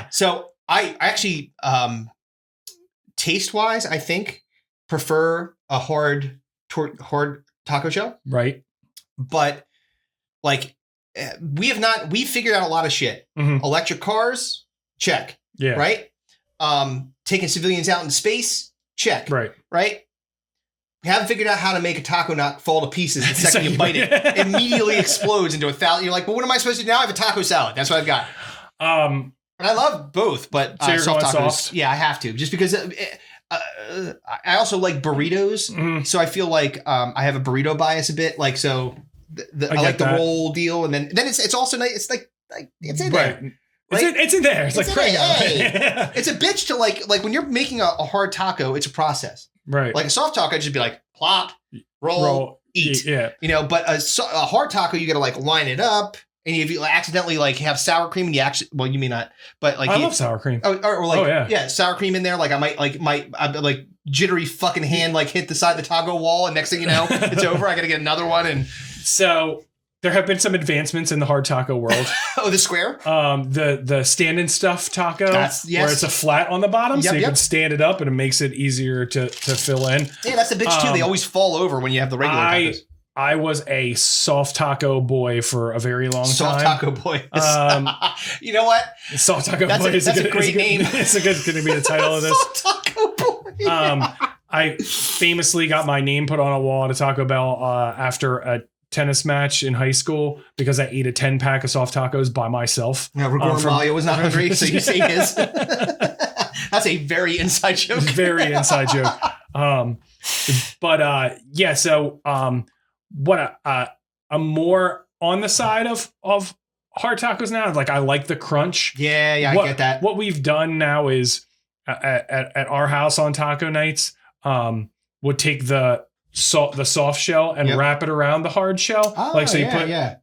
So I actually, taste-wise, I think prefer a hard taco shell. Right. But like we figured out a lot of shit. Mm-hmm. Electric cars, check. Yeah. Right. Taking civilians out in space, check. Right. We haven't figured out how to make a taco not fall to pieces the second you bite it. It immediately explodes into 1,000. You're like, well, what am I supposed to do now? I have a taco salad. That's what I've got. And I love both, but so soft tacos. Soft? Yeah, I have to. Just because I also like burritos. Mm-hmm. So I feel like I have a burrito bias a bit. Like, so I like the roll deal. And then it's also nice. It's like it's in there. Right? It's in there. It's like hey. It's a bitch to like when you're making a hard taco, it's a process. Right. Like a soft taco, I'd just be like, plop, roll, eat. Yeah. But a hard taco, you got to like line it up. And if you accidentally like have sour cream and you actually, well, you may not, but like I love sour cream. Or like, sour cream in there. Like I might like my jittery fucking hand like hit the side of the taco wall, and next thing you know, it's over. I got to get another one. And so there have been some advancements in the hard taco world. Oh, the square? The stand and stuff taco, where it's a flat on the bottom, so you can stand it up, and it makes it easier to fill in. Yeah, that's the bitch too. They always fall over when you have the regular tacos. I was a soft taco boy for a very long time. Soft taco boy. You know what? Soft taco boy is a great name. It's going to be the title of this. Soft taco boy. I famously got my name put on a wall at a Taco Bell after a tennis match in high school because I ate a 10-pack of soft tacos by myself. Now, Rigor Mario was not hungry, so you say his. That's a very inside joke. Very inside joke. Yeah. So what I'm more on the side of hard tacos now. Like I like the crunch. Yeah, I get that. What we've done now is at our house on taco nights, would take the soft shell and wrap it around the hard shell. Oh, so you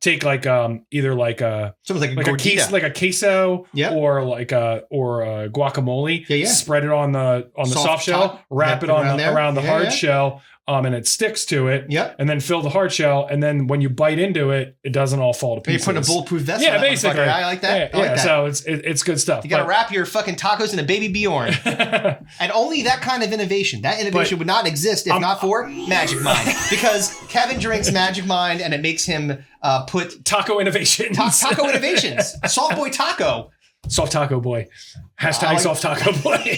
take like either like a like a queso or like a guacamole. Yeah. Spread it on the soft shell, wrap it around the hard shell. And it sticks to it. Yep. And then fill the hard shell. And then when you bite into it, it doesn't all fall to pieces. You put a bulletproof vest on that basically. I like that. Yeah, I like that. So it's good stuff. You got to wrap your fucking tacos in a baby Bjorn. And only that kind of innovation. That innovation would not exist if not for Magic Mind. Because Kevin drinks Magic Mind and it makes him put... Taco innovations. Taco innovations. Soft boy taco. Soft taco boy. Hashtag soft taco boy.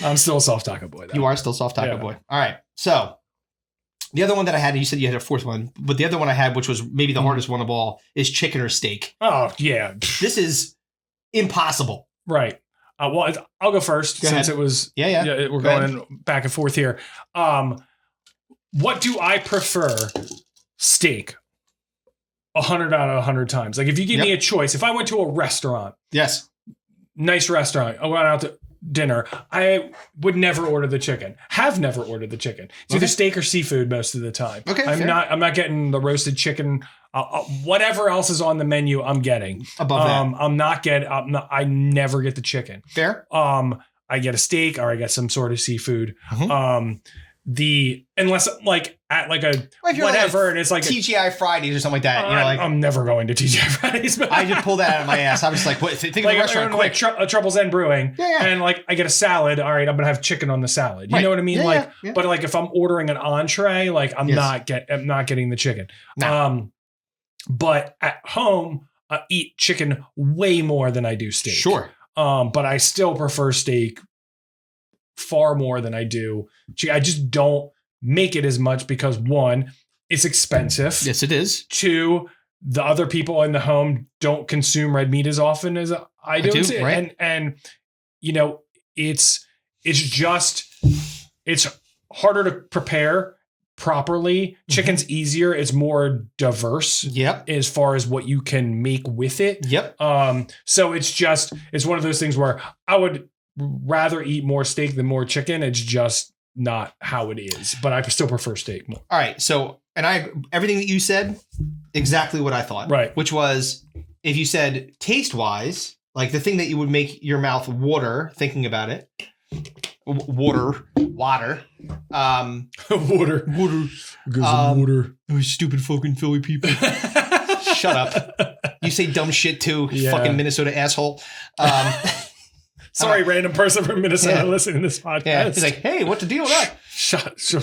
I'm still a soft taco boy, though. You are still soft taco boy. All right. So the other one that I had, and you said you had a fourth one, but the other one I had, which was maybe the hardest one of all, is chicken or steak. Oh, yeah. This is impossible. Right. Well, I'll go first since it was... Yeah, we're going back and forth here. What do I prefer? Steak. 100 out of 100 times. Like if you give me a choice, if I went to a restaurant. Yes. Nice restaurant. I went out to dinner. I would never order the chicken. Have never ordered the chicken. It's either steak or seafood most of the time. Okay, I'm not getting the roasted chicken. Whatever else is on the menu, I'm getting. Above that. I never get the chicken. Fair. I get a steak or I get some sort of seafood. Unless like at like a whatever, and it's like TGI Fridays or something like that. I'm never going to TGI Fridays. But I just pulled that out of my ass. I was like, what? Think of a restaurant quick. Like Trouble's End Brewing, and like I get a salad. All right, I'm gonna have chicken on the salad. You know what I mean? But like if I'm ordering an entree, like I'm not getting the chicken. No. But at home, I eat chicken way more than I do steak. Sure. But I still prefer steak far more than I do. I just don't make it as much because one, it's expensive. Yes, it is. Two, the other people in the home don't consume red meat as often as I do. Right? And you know, it's harder to prepare properly. Chicken's easier. It's more diverse. Yep. As far as what you can make with it. Yep. So it's one of those things where I would rather eat more steak than more chicken. It's just not how it is, but I still prefer steak more. All right. So, everything that you said, exactly what I thought. Right. Which was, if you said taste wise, like the thing that you would make your mouth water thinking about it. Water. Water. Water. Water. Those stupid fucking Philly people. Shut up. You say dumb shit too, fucking Minnesota asshole. Sorry, random person from Minnesota listening to this podcast. Yeah, he's like, hey, what's the deal with that?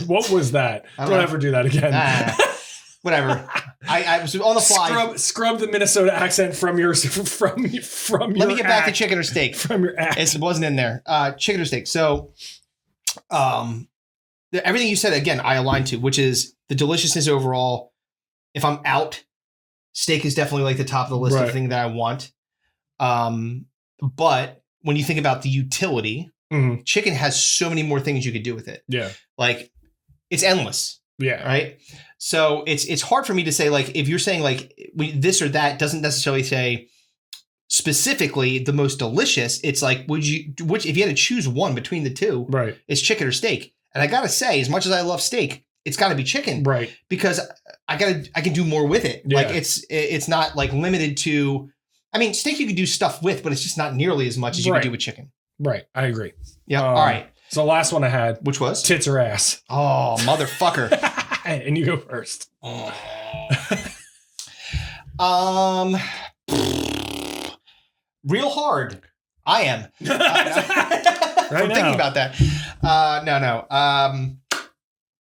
What was that? Don't ever do that again. Whatever. I was on the fly. Scrub the Minnesota accent from your from Let me get back to chicken or steak. From your act. It wasn't in there. Chicken or steak. So everything you said, again, I align to, which is the deliciousness overall. If I'm out, steak is definitely like the top of the list of the thing that I want. But when you think about the utility, chicken has so many more things you could do with it. Yeah. Like it's endless. Yeah. Right. So it's hard for me to say, like, if you're saying like this or that doesn't necessarily say specifically the most delicious. It's like, if you had to choose one between the two, right, it's chicken or steak. And I got to say, as much as I love steak, it's got to be chicken. Right. Because I can do more with it. Yeah. Like it's not like limited to, I mean, steak you can do stuff with, but it's just not nearly as much as you can do with chicken. Right. I agree. Yeah. All right. So the last one I had, which was tits or ass. Oh, motherfucker. And you go first. Real hard. I am. I'm thinking about that. No.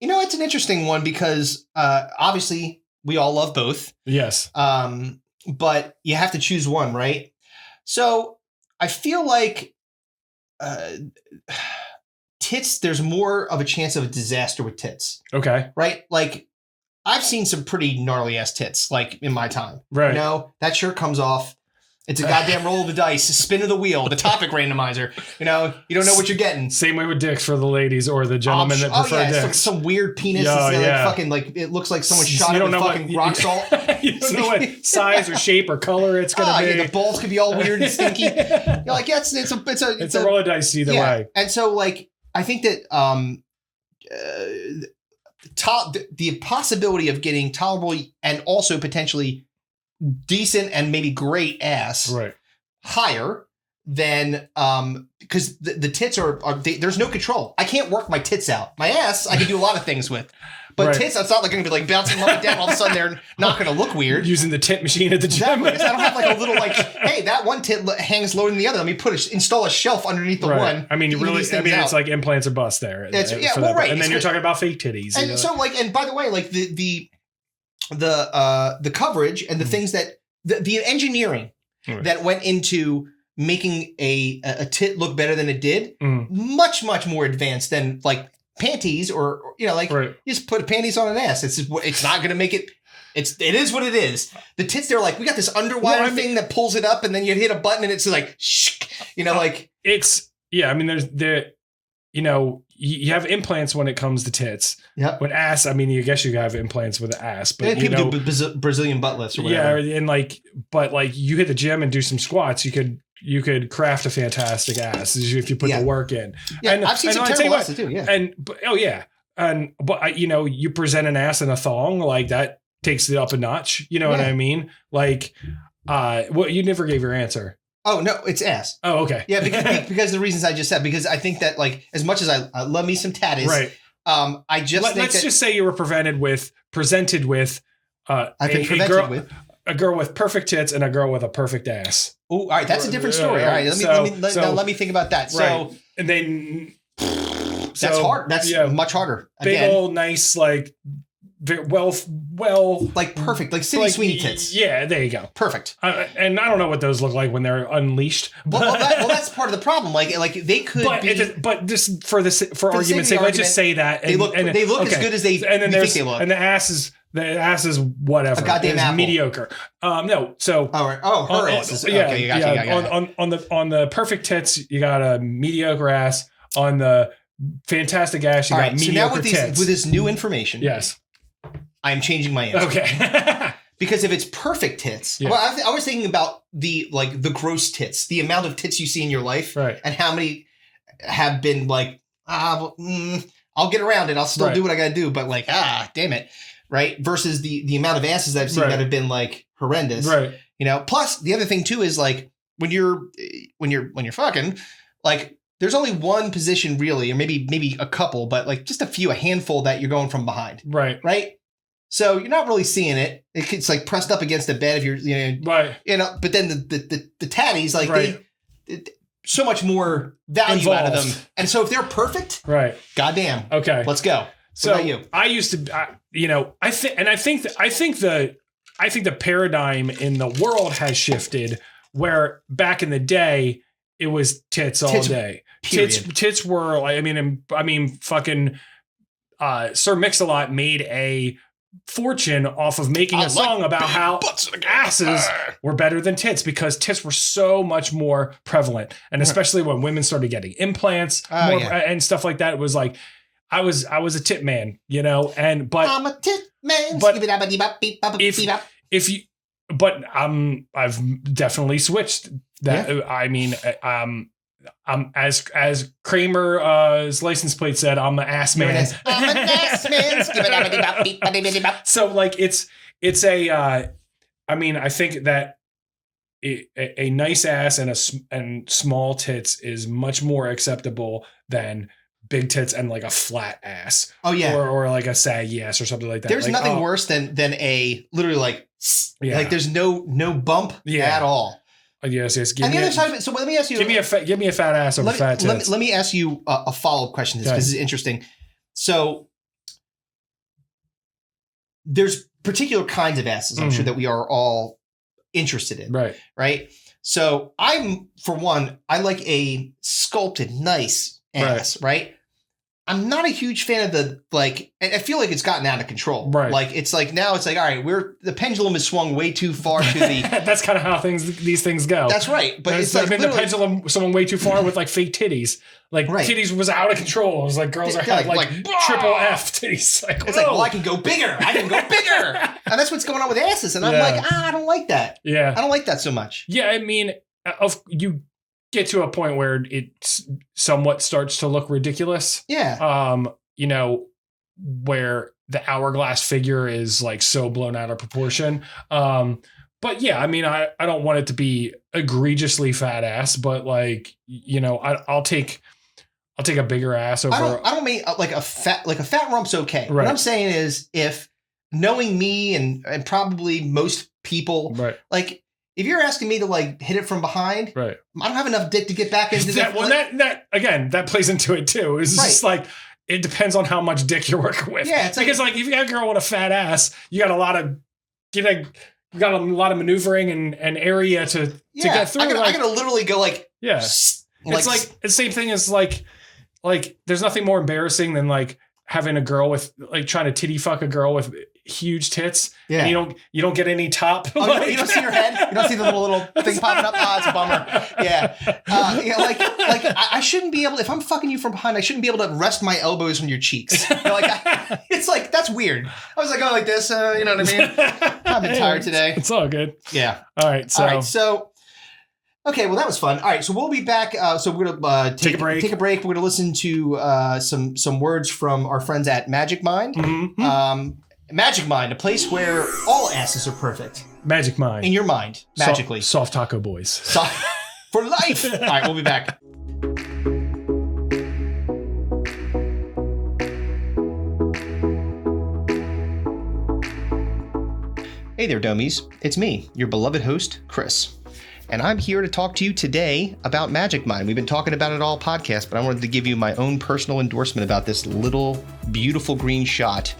It's an interesting one because obviously we all love both. Yes. But you have to choose one, right? So I feel like tits, there's more of a chance of a disaster with tits. Okay. Right? Like I've seen some pretty gnarly ass tits like in my time. Right. You know, that shirt comes off It's a goddamn roll of the dice, spin of the wheel, the topic randomizer. You know, you don't know what you're getting. Same way with dicks for the ladies or the gentlemen that prefer dicks. Some weird penis. Like it looks like someone shot it with fucking rock salt. You don't know what size or shape or color it's gonna be. Yeah, the balls could be all weird and stinky. You're like, yeah, it's a roll of dice either way. And so, like, I think that the possibility of getting tolerable and also potentially decent and maybe great ass higher than because the tits are there's no control. I can't work my tits out. My ass I can do a lot of things with, but tits, it's not like going to be like bouncing up and down. All of a sudden they're not going to look weird. Using the tit machine at the gym. Exactly. I don't have like a little like, hey, that one tit hangs lower than the other. Let me install a shelf underneath the one. I mean, it's like implants or bust there. And then you're talking about fake titties. And so like, and by the way, like the coverage and the things that the engineering that went into making a tit look better than it did, much more advanced than like panties or you just put panties on an ass. It's not going to make it. It is what it is. The tits, they're like, we got this underwire thing that pulls it up, and then you hit a button, and it's like, like it's I mean, you have implants when it comes to tits. Yep. With ass, I mean, I guess you have implants with the ass, but people do Brazilian butt lifts or whatever. Yeah, and but you hit the gym and do some squats, you could craft a fantastic ass if you put the work in. Yeah, and I've seen some terrible asses too. Yeah, but you present an ass in a thong, like that takes it up a notch. You know what I mean? Like, you never gave your answer. Oh no, it's ass. Oh, okay. Yeah, because the reasons I just said. Because I think that like as much as I love me some tatties, right? Let's just say you were presented with. I've been presented with a girl with perfect tits and a girl with a perfect ass. Oh, all right, that's a different story. All right, let me think about that. So, and then that's hard. That's much harder. Big old nice like. Well, like perfect, like Sydney Sweeney tits. Yeah, there you go. Perfect. And I don't know what those look like when they're unleashed. Well, that's part of the problem. Like they could but just for argument's sake, let's just say that they look as good as they think they look. And the ass is whatever. A goddamn apple. Mediocre. No, so all right. Oh, her ass is okay. Gotcha. On the perfect tits, you got a mediocre ass. On the fantastic ass, you got mediocre tits. So now with this new information, yes. I'm changing my answer. Okay. Because if it's perfect tits, well, I was thinking about the gross tits, the amount of tits you see in your life, right? And how many have been like, I'll get around it. I'll still do what I got to do, but like, damn it, right? Versus the amount of asses I've seen that have been like horrendous, right? You know. Plus, the other thing too is like when you're fucking, like there's only one position really, or maybe a couple, but like just a handful that you're going from behind, right? So you're not really seeing it. It's like pressed up against the bed if you're, right. But then the tatties, like they so much more value out of them. And so if they're perfect, right? Goddamn. Okay, let's go. So what about you? I used to, I think the paradigm in the world has shifted. Where back in the day it was tits all day. Period. Tits were like, I mean, fucking Sir Mix-a-Lot made a fortune off of making a song about how asses were better than tits because tits were so much more prevalent, and especially when women started getting implants and stuff like that. It was like I was a tit man, but I'm a tit man. But I've definitely switched that. Yeah. I mean, as Kramer's license plate said, I'm an ass man. I'm an ass man. So like it's a I think that a nice ass and small tits is much more acceptable than big tits and like a flat ass. Oh yeah. Or like a saggy ass or something like that. There's nothing worse than a literally like there's no bump at all. Yes. And the other side of it, so let me ask you. Give me a fat ass over fat tits. Let me ask you a follow-up question because this is interesting. So there's particular kinds of asses, I'm sure that we are all interested in. Right. So for one, I like a sculpted, nice ass, right? I'm not a huge fan of the, like, I feel like it's gotten out of control. Right. Like, it's like, now it's like, all right, the pendulum has swung way too far to the. That's kind of how these things go. That's right. But it's like like, the pendulum swung way too far with like fake titties. Like titties was out of control. It was like girls are having like triple F titties. Like, it's like, well, I can go bigger. I can go bigger. And that's what's going on with asses. And I'm like, I don't like that. Yeah. I don't like that so much. Yeah. I mean, you get to a point where it somewhat starts to look ridiculous. Yeah. You know, where the hourglass figure is like so blown out of proportion. But yeah, I mean, I don't want it to be egregiously fat ass, but like, you know, I'll take a bigger ass over. I don't mean like a fat rump's okay. Right. What I'm saying is, if knowing me and probably most people, like, if you're asking me to like hit it from behind, I don't have enough dick to get back into that. Well, that again, that plays into it too. It's just like, it depends on how much dick you're working with. Yeah, it's because like if you got a girl with a fat ass, you got a lot of maneuvering and area to get through. I gotta literally go like, it's like the same thing as like there's nothing more embarrassing than like having a girl with like trying to titty fuck a girl with huge tits. Yeah. And you don't get any top. Oh, like, you don't see her head. You don't see the little thing popping up. It's a bummer. Yeah. Like I shouldn't be able to, if I'm fucking you from behind, I shouldn't be able to rest my elbows on your cheeks. It's like, that's weird. I was like, going like this, you know what I mean? I've been tired today. It's all good. Yeah. All right. So okay, well, that was fun. All right, so we'll be back. So we're gonna take a break. We're gonna listen to some words from our friends at Magic Mind. Mm-hmm. Magic Mind, a place where all asses are perfect. Magic Mind. In your mind, magically. Soft taco boys. For life. All right, we'll be back. Hey there, dummies. It's me, your beloved host, Chris. And I'm here to talk to you today about Magic Mind. We've been talking about it all podcast, but I wanted to give you my own personal endorsement about this little beautiful green shot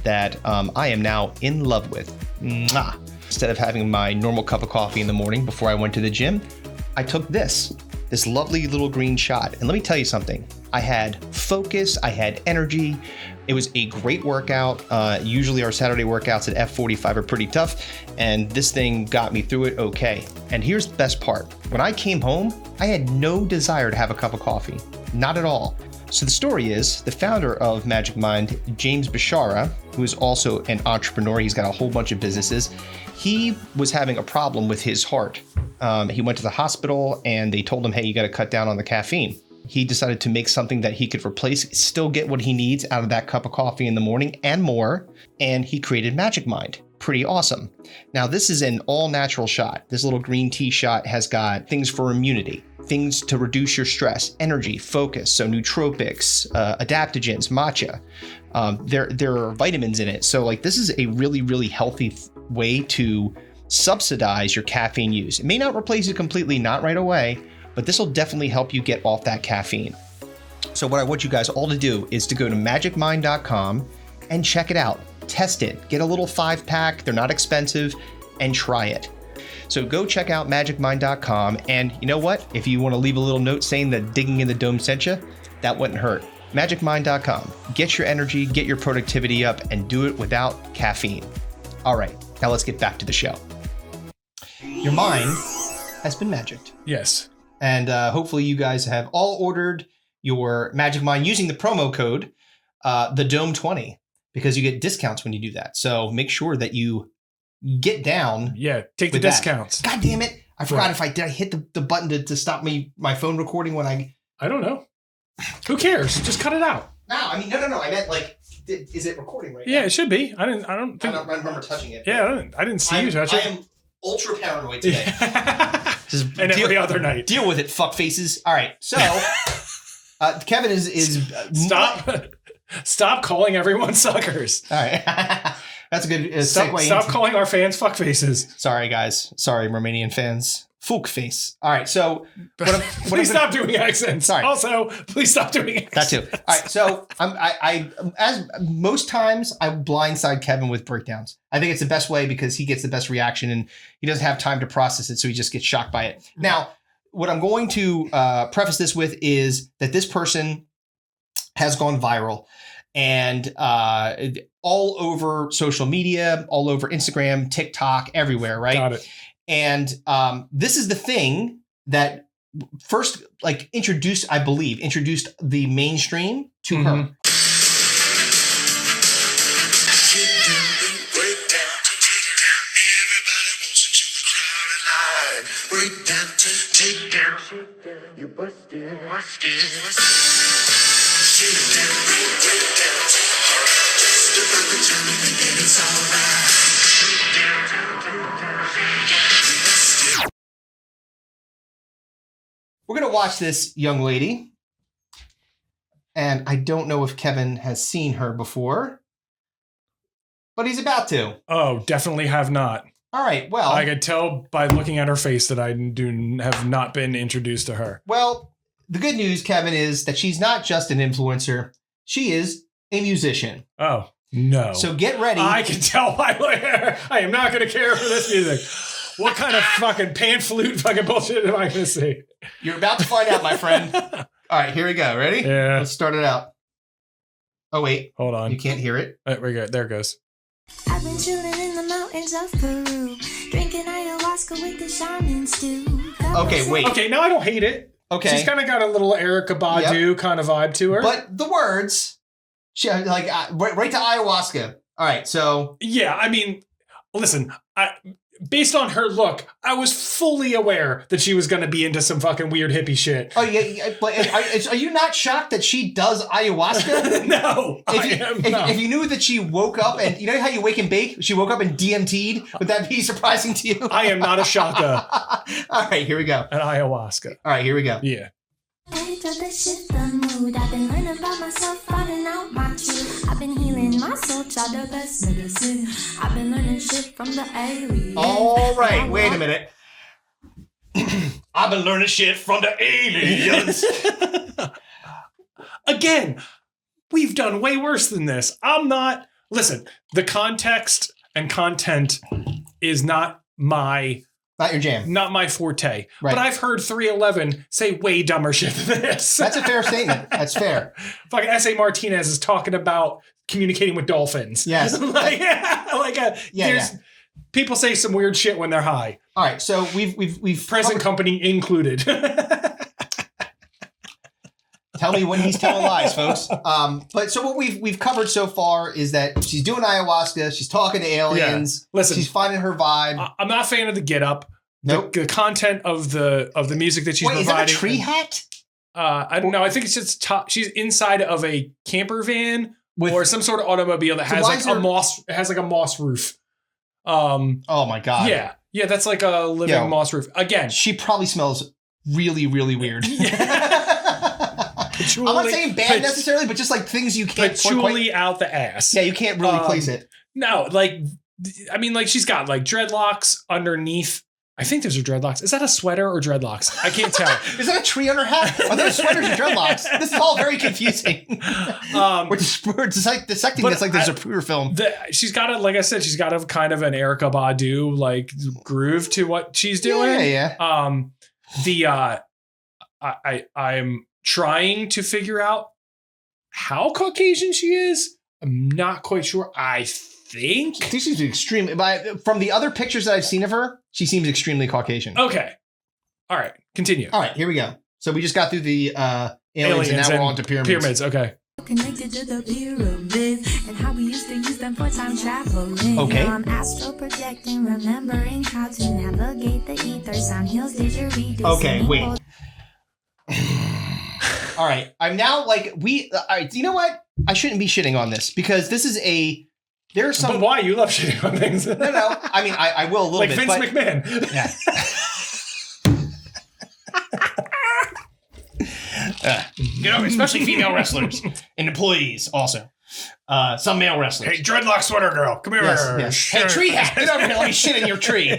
that I am now in love with. Mwah. Instead of having my normal cup of coffee in the morning before I went to the gym, I took this lovely little green shot. And let me tell you something. I had focus, I had energy. It was a great workout. Usually our Saturday workouts at F45 are pretty tough, and this thing got me through it okay. And here's the best part. When I came home, I had no desire to have a cup of coffee. Not at all. So the story is, the founder of Magic Mind, James Bashara, who is also an entrepreneur, he's got a whole bunch of businesses, he was having a problem with his heart. He went to the hospital and they told him, hey, you got to cut down on the caffeine. He decided to make something that he could replace, still get what he needs out of that cup of coffee in the morning and more, and he created Magic Mind. Pretty awesome. Now, this is an all-natural shot. This little green tea shot has got things for immunity, things to reduce your stress, energy, focus, so nootropics, adaptogens, matcha. There are vitamins in it. So like, this is a really, really healthy way to subsidize your caffeine use. It may not replace it completely, not right away, but this will definitely help you get off that caffeine. So what I want you guys all to do is to go to magicmind.com and check it out. Test it. Get a little 5-pack. They're not expensive, and try it. So go check out magicmind.com, and you know what? If you want to leave a little note saying that Digging in the Dome sent you, that wouldn't hurt. Magicmind.com. Get your energy, get your productivity up, and do it without caffeine. All right, now let's get back to the show. Your mind has been magicked. Yes. And hopefully you guys have all ordered your Magic Mind using the promo code, the Dome20, because you get discounts when you do that. So make sure that you get down. Yeah, take the discounts. God damn it. I forgot if I hit the button to stop my phone recording when I don't know. Who cares? Just cut it out. No, I mean, no. I meant like, is it recording right now? Yeah, it should be. I don't remember touching it. Yeah, I didn't see you touch it. I am ultra paranoid today. And every other night. Deal with it, fuck faces. All right, so Kevin is Stop calling everyone suckers. All right. That's a good segue. Stop calling our fans fuckfaces. Sorry, guys. Sorry, Romanian fans. Fuckface. All right, so... please stop doing accents. Sorry. Also, please stop doing accents. That too. All right, so I as most times, I blindside Kevin with breakdowns. I think it's the best way because he gets the best reaction and he doesn't have time to process it, so he just gets shocked by it. Now, what I'm going to preface this with is that this person has gone viral. And all over social media, all over Instagram, TikTok, everywhere, right? Got it. And this is the thing that first, like, introduced the mainstream to her. You busted. We're going to watch this young lady. And I don't know if Kevin has seen her before, but he's about to. Oh, definitely have not. All right. Well, I could tell by looking at her face that I have not been introduced to her. Well, the good news, Kevin, is that she's not just an influencer. She is a musician. Oh, no. So get ready. I can tell by I am not going to care for this music. What kind of fucking pan flute fucking bullshit am I going to see? You're about to find out, my friend. All right, here we go. Ready? Yeah. Let's start it out. Oh, wait. Hold on. You can't hear it? We go. There it goes. I've been chilling in the mountains of Peru, drinking ayahuasca with the shaman stew. Okay, wait. Okay, now I don't hate it. Okay. She's kind of got a little Erykah Badu kind of vibe to her. But the words, she like right to ayahuasca. All right, so. Yeah, I mean, listen, based on her look, I was fully aware that she was going to be into some fucking weird hippie shit. Oh, yeah. But are you not shocked that she does ayahuasca? No, if you knew that she woke up and, you know how you wake and bake? She woke up and DMT'd? Would that be surprising to you? I am not a shaka. All right, here we go. An ayahuasca. All right, here we go. Yeah. I've been learning about myself, finding out my truth. I've been healing my soul, tried the best medicine. I've been learning shit from the aliens. All right, wait a minute. I've been learning shit from the aliens. Again, we've done way worse than this. Listen, the context and content is not your jam. Not my forte. Right. But I've heard 311 say way dumber shit than this. That's a fair statement. That's fair. Fucking S.A. Martinez is talking about communicating with dolphins. Yes. People say some weird shit when they're high. All right, so we've present company included. Tell me when he's telling lies, folks. But so what we've covered so far is that she's doing ayahuasca, she's talking to aliens, Listen, she's finding her vibe. I'm not a fan of the get up. Nope. The content of the music that she's providing. Is that a tree hat? I don't know. I think it's just she's inside of a camper van or some sort of automobile that has like a moss roof. Oh my god. Yeah, that's like a living moss roof. Again, she probably smells really, really weird. I'm not saying bad necessarily, but just like things you can't patchouli out the ass. Yeah, you can't really place it. No, she's got like dreadlocks underneath. I think those are dreadlocks. Is that a sweater or dreadlocks? I can't tell. Is that a tree on her hat? Are those sweaters or dreadlocks? This is all very confusing. We're dissecting this like there's a Zapruder film. She's got a, like I said, she's got a kind of an Erykah Badu like groove to what she's doing. Yeah. I'm trying to figure out how Caucasian she is. I'm not quite sure. I think she's extremely. From the other pictures that I've seen of her, she seems extremely Caucasian. Okay. All right. Continue. All right. Here we go. So we just got through the aliens and now we're on to pyramids. Okay. Connected to the pyramids and how we used to use them for time traveling. Okay. Now I'm astral projecting, remembering how to navigate the ether. Sound heals didgeridoo. Okay, wait. All right. I'm now like you know what? I shouldn't be shitting on this because this is there's some. But why? You love shitting on things. No. I mean, I will a little like bit. Vince McMahon. Yeah. Especially female wrestlers and employees also. Some male wrestlers. Hey, dreadlock sweater girl, come here. Yes. Hey, tree hat, get over here. Let me shit in your tree.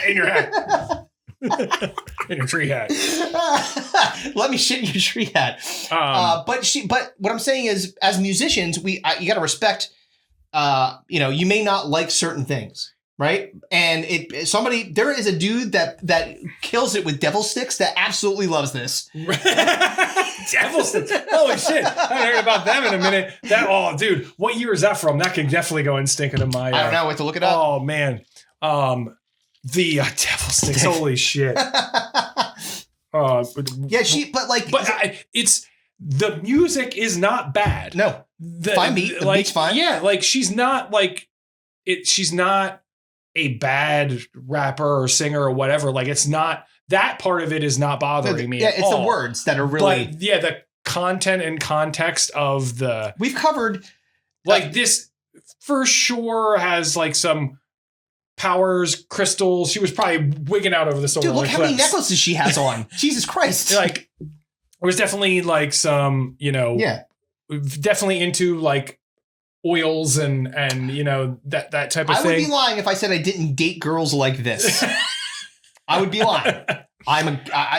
In your hat. In your tree hat. Let me shit in your tree hat. But what I'm saying is, as musicians, you got to respect. You may not like certain things, right? And there is a dude that kills it with devil sticks that absolutely loves this. Devil Sticks. Holy shit. I haven't heard about them in a minute. Dude, what year is that from? That could definitely go in Stinko de Mayo. I don't know. We have to look it up. Oh, man. The Devil Sticks. Holy shit. But it's the music is not bad. No. Fine beat. The beat's fine. Yeah, like she's not like it. She's not a bad rapper or singer or whatever. Like it's not that part of it is not bothering me. Yeah, it's the words that are really. But yeah, the content and context of the we've covered like this for sure has like some powers, crystals. She was probably wigging out over the solar. Dude, look how many eclipse. necklaces she has on. Jesus Christ! Like there was definitely like some, definitely into like oils and that type of thing. I would be lying if I said I didn't date girls like this. I would be lying.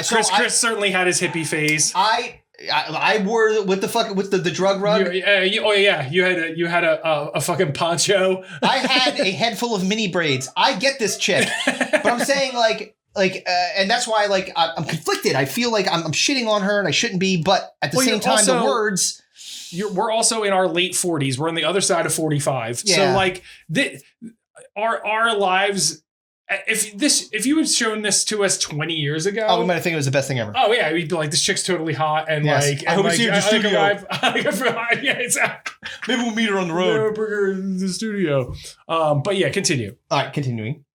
Chris certainly had his hippie phase. I wore with the drug rug. You had a fucking poncho. I had a head full of mini braids. I get this chick, but I'm saying and that's why I'm conflicted. I feel like I'm shitting on her and I shouldn't be, but at the same time, the words. We're also in our late 40s. We're on the other side of 45. Yeah. So our lives. If you had shown this to us 20 years ago, we might have think it was the best thing ever. Oh yeah, we'd be like, this chick's totally hot, and yes. I hope we see her in the studio. Yeah, exactly. Maybe we'll meet her on the road. Yeah, bring her in the studio. But yeah, continue. All right, continuing.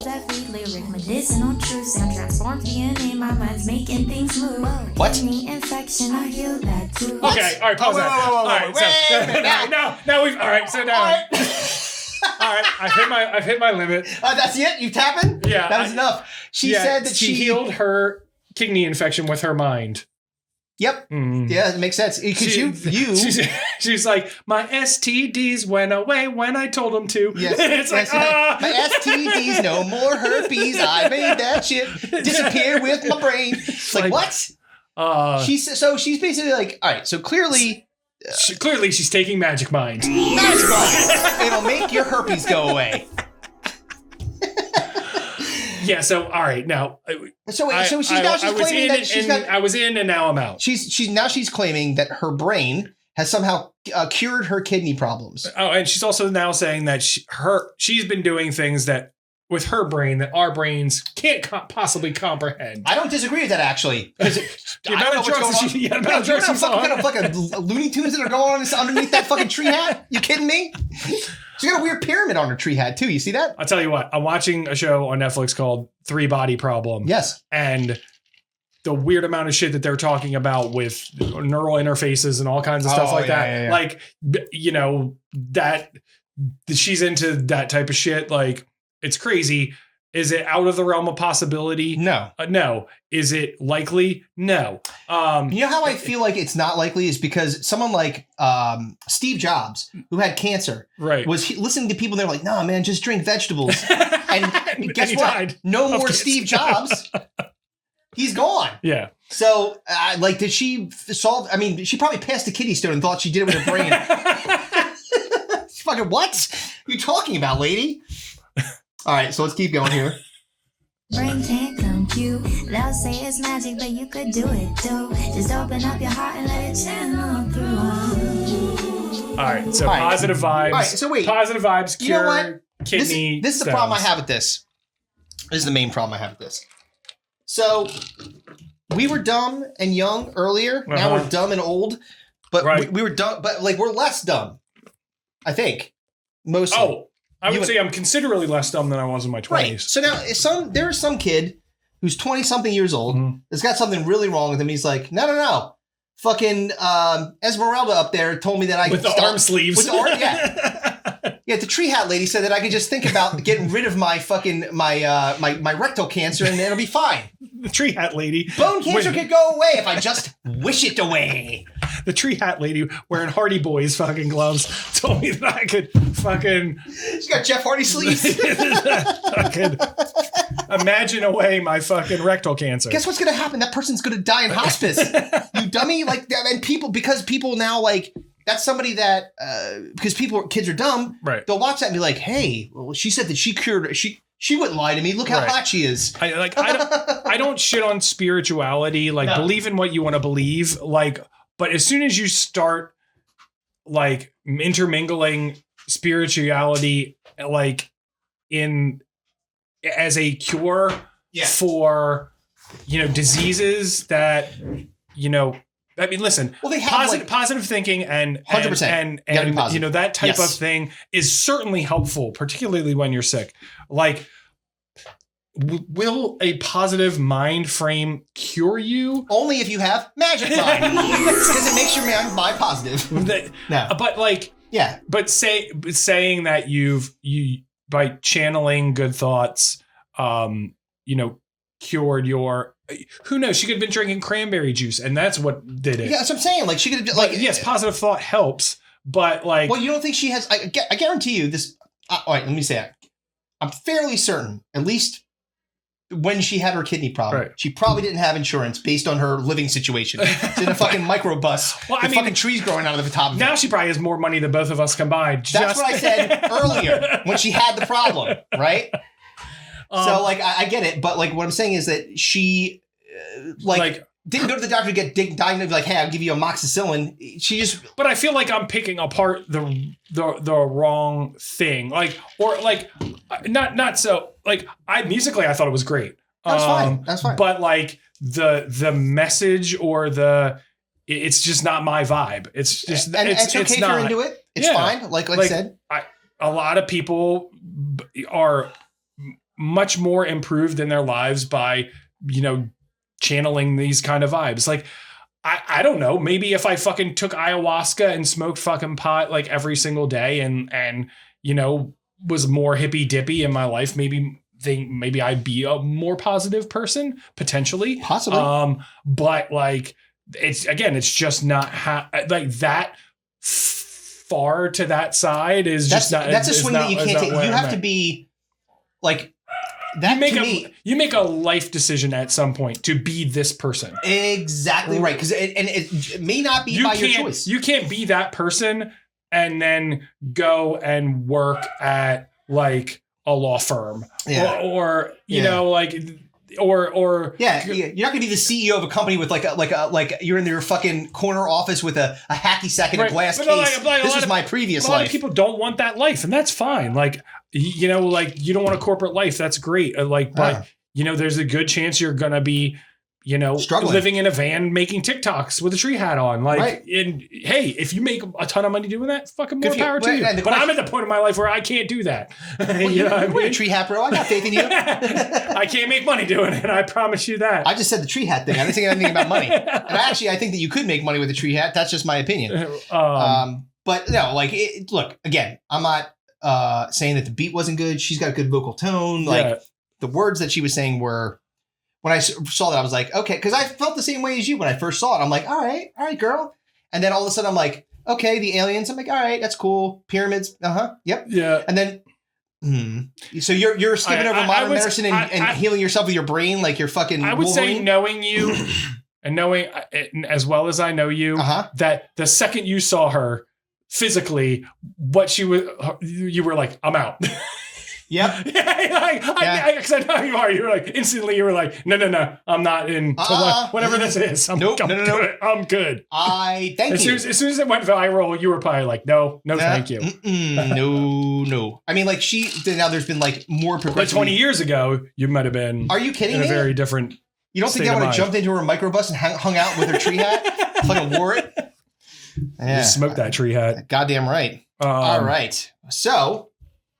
Lyric medicinal truth sound transformed DNA. My mind's making things move. What? Any infection, I heal that too. Okay, all right, pause that. All right, now we've. All right, so now. All right, I've hit my limit. That's it? You tapping? Yeah. That was enough. She said that she healed her kidney infection with her mind. Yep. Mm. Yeah, it makes sense. She's like, my STDs went away when I told them to. Yes. It's like, my STDs, no more herpes. I made that shit disappear with my brain. It's like what? She's basically like, all right, so clearly she's taking Magic Mind. Magic Mind. It'll make your herpes go away. Yeah. So all right. Now. She's claiming that I was in and now I'm out. She's claiming that her brain has somehow cured her kidney problems. Oh, and she's also now saying that she's been doing things that with her brain that our brains can't possibly comprehend. I don't disagree with that actually. Because the amount of drugs she's on. Fucking Looney Tunes that are going on underneath that fucking tree hat. You kidding me? She's got a weird pyramid on her tree hat too. You see that? I'll tell you what. I'm watching a show on Netflix called 3 Body Problem. Yes. And the weird amount of shit that they're talking about with neural interfaces and all kinds of stuff like that. Yeah. Like, that she's into that type of shit. Like, it's crazy. Is it out of the realm of possibility? No. No. Is it likely? No. You know how I feel like it's not likely is because someone like Steve Jobs, who had cancer, was listening to people. They're like, "No, man, just drink vegetables." And guess what? Died no more Steve Jobs. He's gone. Yeah. So, did she solve? I mean, she probably passed the kidney stone and thought she did it with her brain. Fucking what? What are you talking about, lady? All right, so let's keep going here. Brain can't compute. They'll say it's magic, but you could do it too. Just open up your heart and let it channel through. All right, so positive vibes. All right, so wait. Positive vibes cure you know what? kidney This is the problem I have with this. This is the main problem I have with this. So we were dumb and young earlier. Now we're dumb and old. But we were dumb, but we're less dumb. I think. Mostly. Oh. I would say I'm considerably less dumb than I was in my 20s. Right. So now there's some kid who's 20-something years old that's got something really wrong with him. He's like, no. Fucking Esmeralda up there told me that I could start arm sleeves. With the arm, yeah. Yeah, the tree hat lady said that I could just think about getting rid of my fucking my rectal cancer and it'll be fine. The tree hat lady. Bone cancer could go away if I just wish it away. The tree hat lady wearing Hardy Boys fucking gloves told me that I could fucking... She's got Jeff Hardy sleeves. I could imagine away my fucking rectal cancer. Guess what's going to happen? That person's going to die in hospice. You dummy. And people now that's somebody that, because kids are dumb. Right. They'll watch that and be like, hey, well, she said that she cured She wouldn't lie to me. Look how Right. hot she is. I don't shit on spirituality. Like, No. believe in what you want to believe. Like, but as soon as you start like intermingling spirituality, like as a cure for, diseases that, I mean, listen, Well, they have positive thinking and 100%. and You gotta be positive. that type of Yes. thing is certainly helpful, particularly when you're sick. Like, will a positive mind frame cure you? only if you have magic mind, because it makes your mind positive. No, But like, yeah, but saying that you by channeling good thoughts, cured your. Who knows? She could have been drinking cranberry juice, and that's what did it. yeah. That's what I'm saying. Like she could have Like, yes, positive thought helps, but like, Well, you don't think she has? I guarantee you this. All right, let me say it. I'm fairly certain, at least when she had her kidney problem, Right. she probably didn't have insurance based on her living situation. She's in a fucking microbus. Well, I with mean, fucking trees growing out of the top of now it. she probably has more money than both of us combined. That's what I said earlier when she had the problem, right? So, like, I get it, but like, what I'm saying is that she, didn't go to the doctor to get diagnosed. Like, hey, I'll give you amoxicillin. She just. But I feel like I'm picking apart the wrong thing. Like, or like, not so. Like, musically, I thought it was great. That's fine. That's fine. But like the message or it's just not my vibe. It's just and it's okay if not. you're into it. It's Yeah. fine. Like I said, a lot of people are much more improved in their lives by, channeling these kind of vibes. Like, I don't know, maybe if I fucking took ayahuasca and smoked fucking pot like every single day and was more hippy dippy in my life, maybe I'd be a more positive person, potentially. Possibly. But like, it's just not like that far to that side is that's just not. That's a swing that you can't take. You have to be. be like that. You make a life decision at some point to be this person. Exactly right, because it may not be by your choice. You can't be that person and then go and work at like a law firm, or you know, like. Or you're not gonna be the CEO of a company with like you're in your fucking corner office with a hacky sack and a glass case. This is my previous life. A lot of people don't want that life, and that's fine. Like, like you don't want a corporate life. That's great. But there's a good chance you're gonna be, struggling, living in a van, making TikToks with a tree hat on. Like, and hey, if you make a ton of money doing that, fucking more power to you. But I'm at the point in my life where I can't do that. You're a tree hat, bro. I got faith in you. I can't make money doing it. I promise you that. I just said the tree hat thing. I didn't think anything about money. And I think that you could make money with a tree hat. That's just my opinion. But no, like, look, again, I'm not saying that the beat wasn't good. She's got a good vocal tone. Like, the words that she was saying were. When I saw that, I was like, okay, because I felt the same way as you when I first saw it. I'm like, all right, girl. And then all of a sudden, I'm like, okay, the aliens. I'm like, all right, that's cool. Pyramids, yep, yeah. And then, so you're skipping over modern medicine and healing yourself with your brain, like you're fucking. I would Wolverine? say knowing you and knowing as well as I know you, that the second you saw her physically, you were like, I'm out. Yep. Because I know you are. You were like, instantly, you were like, no, I'm not in whatever this is. I'm good. I'm good. Thank you. As soon as it went viral, you were probably like, no, thank you. No. I mean, like now there's been like more progressive. Like 20 years ago, you might have been. Are you kidding me? In a very different. You don't think I would have jumped into her microbus and hung out with her tree hat? Fucking wore it? Yeah. You smoked that tree hat. Goddamn right. All right. So.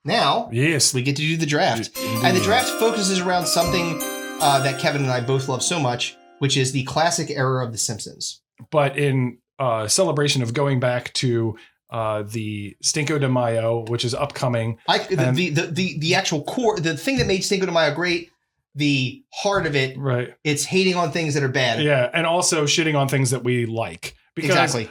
Now, yes, we get to do the draft. And the draft focuses around something that Kevin and I both love so much, which is the classic era of The Simpsons. But in celebration of going back to the Stinko de Mayo, which is upcoming. The actual core, the thing that made Stinko de Mayo great, the heart of it, right? It's hating on things that are bad. Yeah, and also shitting on things that we like. Because, exactly.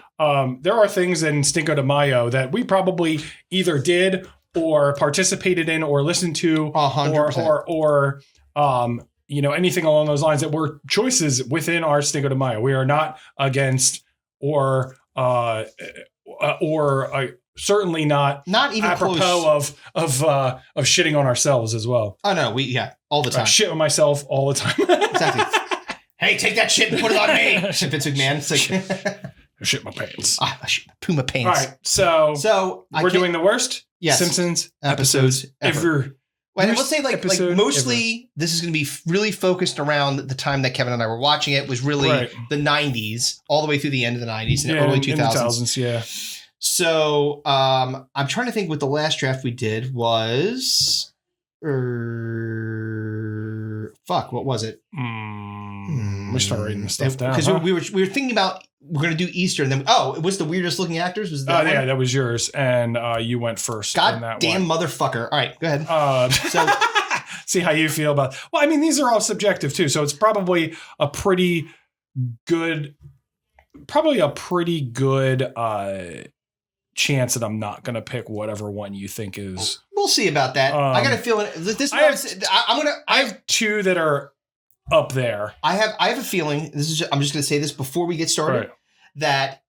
There are things in Stinko de Mayo that we probably either did or participated in or listened to 100%. or anything along those lines that were choices within our Stinko de Mayo. We are not against or certainly not even apropos close. of shitting on ourselves as well. Oh no, all the I time. shit on myself all the time. Exactly. Hey, take that shit and put it on me. Vince McMahon. It's like, I shit my pants. I shit my Puma All pants. right, so I we're can't- doing the worst Yes. Simpsons Episodes ever. Well, Worst let's say like episode mostly this is going to be really focused around the time that Kevin and I were watching it was really Right. the 90s, all the way through the end of the 90s and Yeah, early in the 2000s. yeah. So I'm trying to think what the last draft we did was. What was it? We start writing this stuff down. Because Huh? we were thinking about we're going to do Easter and then it was the weirdest looking actors. Was that one? Yeah, that was yours, and you went first. on God that damn one. motherfucker! All right, go ahead. So see how you feel about. Well, I mean, these are all subjective too, so it's probably a pretty good chance that I'm not gonna pick whatever one you think is. We'll see about that. I got a feeling this. I have two that are up there. I have a feeling. I'm just gonna say this before we get started. Right. That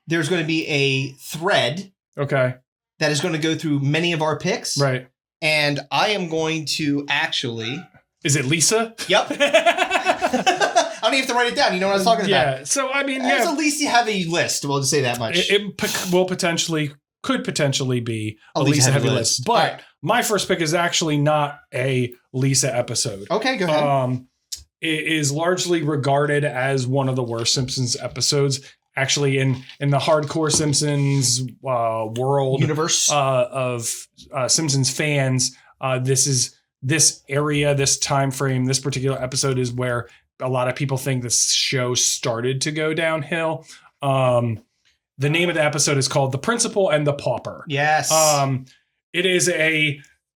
there's going to be a thread. Okay. That is going to go through many of our picks. Right. And I am going to actually. Is it Lisa? Yep. I don't even have to write it down. You know what I was talking about. Yeah. So I mean, It's at least you have a list. We'll just say that much. It could potentially be a Lisa heavy list. But right. My first pick is actually not a Lisa episode. Okay, go ahead. It is largely regarded as one of the worst Simpsons episodes. Actually, in the hardcore Simpsons world universe of Simpsons fans, this area, this time frame, this particular episode is where a lot of people think this show started to go downhill. The name of the episode is called "The Principal and the Pauper." Yes.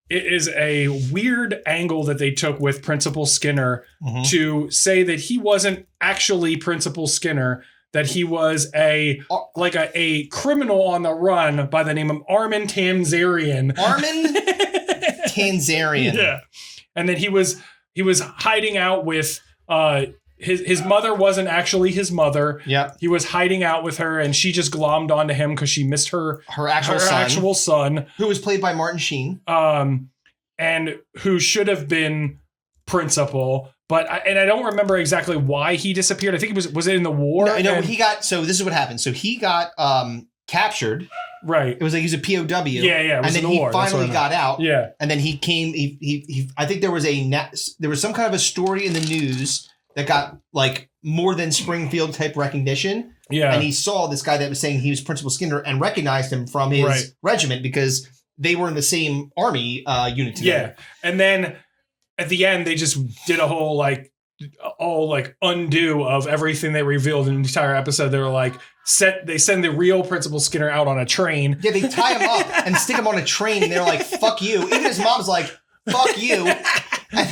It is a weird angle that they took with Principal Skinner to say that he wasn't actually Principal Skinner, that he was a criminal on the run by the name of Armin Tamzarian. Armin Tamzarian. Yeah. And then he was hiding out with his mother wasn't actually his mother. Yep. He was hiding out with her, and she just glommed onto him because she missed her actual son, who was played by Martin Sheen, and who should have been Principal. But I don't remember exactly why he disappeared. I think was it in the war? No, he got. So this is what happened. So he got captured. Right. It was like he was a POW. Yeah. It was and then in the he war. finally got out. Yeah. And then he came. He I think there was some kind of a story in the news that got like more than Springfield type recognition. Yeah. And he saw this guy that was saying he was Principal Skinner and recognized him from his regiment because they were in the same army unit together. Yeah. And then at the end, they just did a whole undo of everything they revealed in the entire episode. They were like, they send the real Principal Skinner out on a train. Yeah, they tie him up and stick him on a train, and they're like, "Fuck you." Even his mom's like, "Fuck you."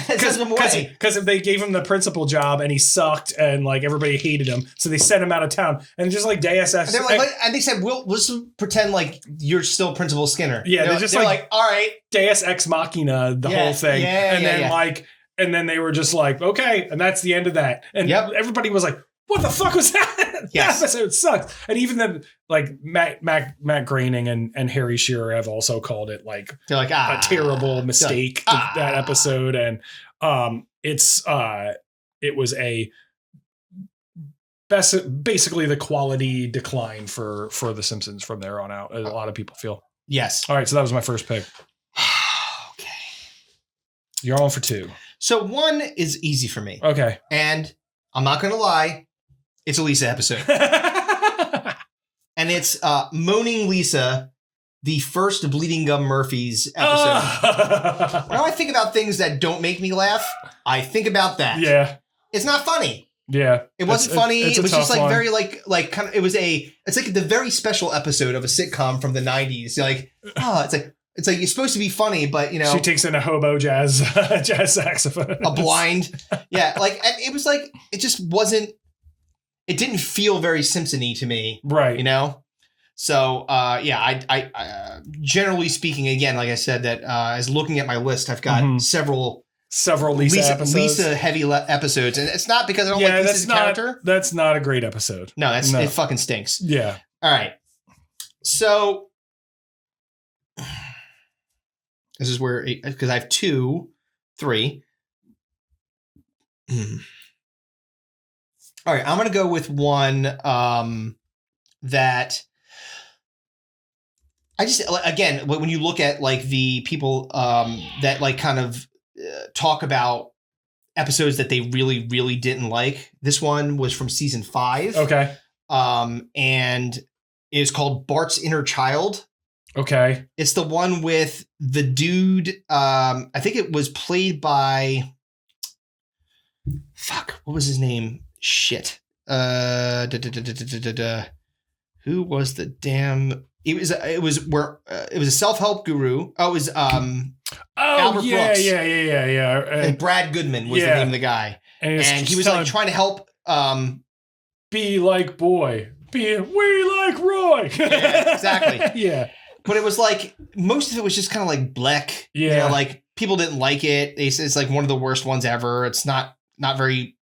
Because if they gave him the principal job and he sucked and like everybody hated him, so they sent him out of town and just like Deus Ex. And they said, "We'll just pretend like you're still Principal Skinner." Yeah, they're like, "All right, Deus Ex Machina," the whole thing, and then they were just like, "Okay," and that's the end of that. And everybody was like, "What the fuck was that?" Yes. That episode sucked. And even then, like Matt Groening and Harry Shearer have also called it like they're like a terrible mistake that episode. And it was basically the quality decline for The Simpsons from there on out. A lot of people feel. Yes. All right, so that was my first pick. Okay. You're on for two. So one is easy for me. Okay. And I'm not going to lie. It's a Lisa episode. And it's Moaning Lisa, the first Bleeding Gum Murphys episode. When I think about things that don't make me laugh, I think about that. Yeah. It's not funny. Yeah. It wasn't funny. It was just like very like kind of it's like the very special episode of a sitcom from the 90s. You're like, it's like you're supposed to be funny, but you know, she takes in a hobo jazz saxophone. A blind. Yeah, like and it was like it just wasn't. It didn't feel very Simpson-y to me, right? You know, so I generally speaking, again, like I said, that as looking at my list, I've got several Lisa episodes, Lisa heavy episodes, and it's not because I don't like Lisa's character. That's not a great episode. No, it fucking stinks. Yeah. All right, So this is where, because I have 2, 3. All right, I'm going to go with one that I just, again, when you look at like the people that like kind of talk about episodes that they really, really didn't like, this one was from season 5. Okay. And it's called Bart's Inner Child. Okay. It's the one with the dude, I think it was played by, what was his name? Shit. Who was the damn? It was a self-help guru. Oh, it was Albert Brooks. Yeah. And Brad Goodman was the name of the guy, and he was like trying to help. Be like boy, we like Roy. Yeah, exactly. Yeah, but it was like most of it was just kind of like bleak. Yeah, you know, like people didn't like it. It's like one of the worst ones ever. It's not very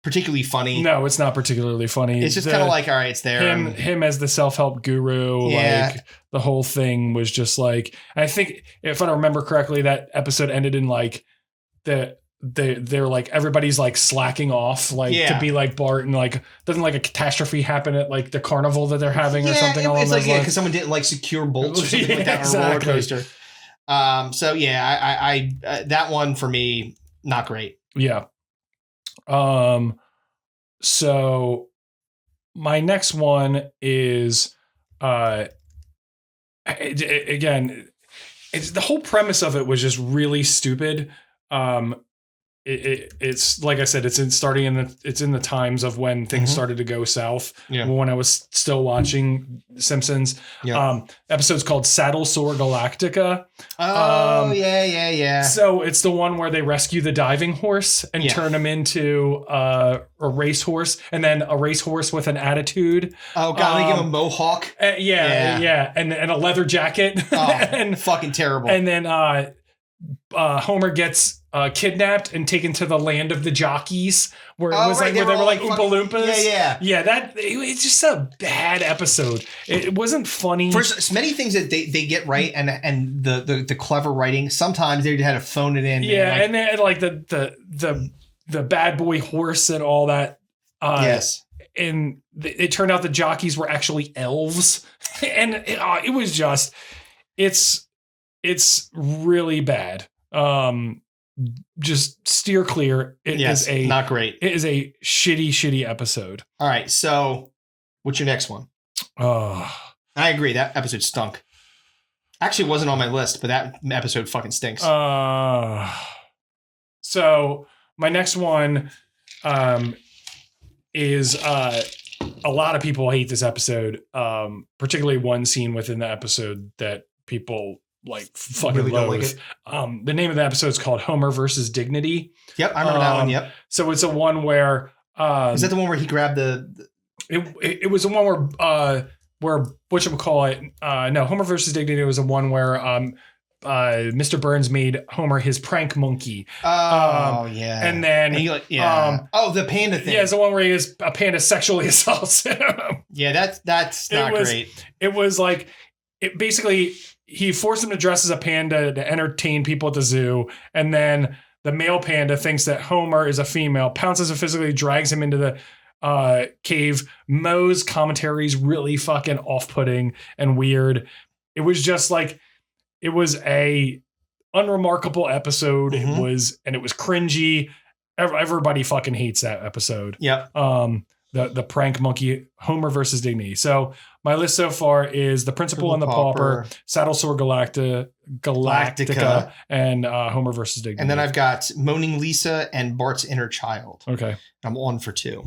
particularly funny. No, it's not particularly funny. It's just kind of like, all right, it's there. Him as the self-help guru. Yeah. Like the whole thing was just like, I think if I remember correctly, that episode ended in like they're like everybody's like slacking off like to be like Bart, and like doesn't like a catastrophe happen at like the carnival that they're having or something. It's like because someone didn't like secure bolts or something like that on a roller coaster. So yeah, I that one for me not great. Yeah. So my next one is again, it's the whole premise of it was just really stupid. It's like I said, it's in the times of when things started to go south. Yeah. When I was still watching Simpsons. Yeah. Episode's called Saddle Sore Galactica. Oh, yeah. So it's the one where they rescue the diving horse and turn him into a racehorse, and then a racehorse with an attitude. Oh God, they give him a mohawk. Yeah, and a leather jacket. Oh, and fucking terrible. And then Homer gets kidnapped and taken to the land of the jockeys, where it was where they were like Oompa Loompas. Yeah. It's just a bad episode. It wasn't funny. For many things that they get right, and the clever writing, sometimes they had to phone it in. Yeah, and then like the bad boy horse and all that. Yes. And it turned out the jockeys were actually elves, and it was just it's really bad. Just steer clear. It is not great. It is a shitty episode. All right. So what's your next one? I agree. That episode stunk. Actually, it wasn't on my list, but that episode fucking stinks. So my next one, is, a lot of people hate this episode. Particularly one scene within the episode that people like fucking really loathe. don't like it. The name of the episode is called Homer versus Dignity. Yep, I remember that one. Yep. So it's a one where is that the one where he grabbed the? It was the one where whatchamacallit, no, Homer versus Dignity was the one where Mr. Burns made Homer his prank monkey. Yeah. And then he the panda thing. Yeah, it's the one where a panda sexually assaults him. Yeah, that's not great. It was like basically he forced him to dress as a panda to entertain people at the zoo, and then the male panda thinks that Homer is a female, pounces and physically drags him into the cave. Moe's commentary is really fucking off-putting and weird. It was just like, it was a unremarkable episode. It was cringy. Everybody fucking hates that episode. Yep. The prank monkey, Homer versus Dignity. So my list so far is The Principal and the Pauper, Saddle Sore Galactica, and Homer versus Dignity. And then I've got Moaning Lisa and Bart's Inner Child. Okay. I'm on for 2.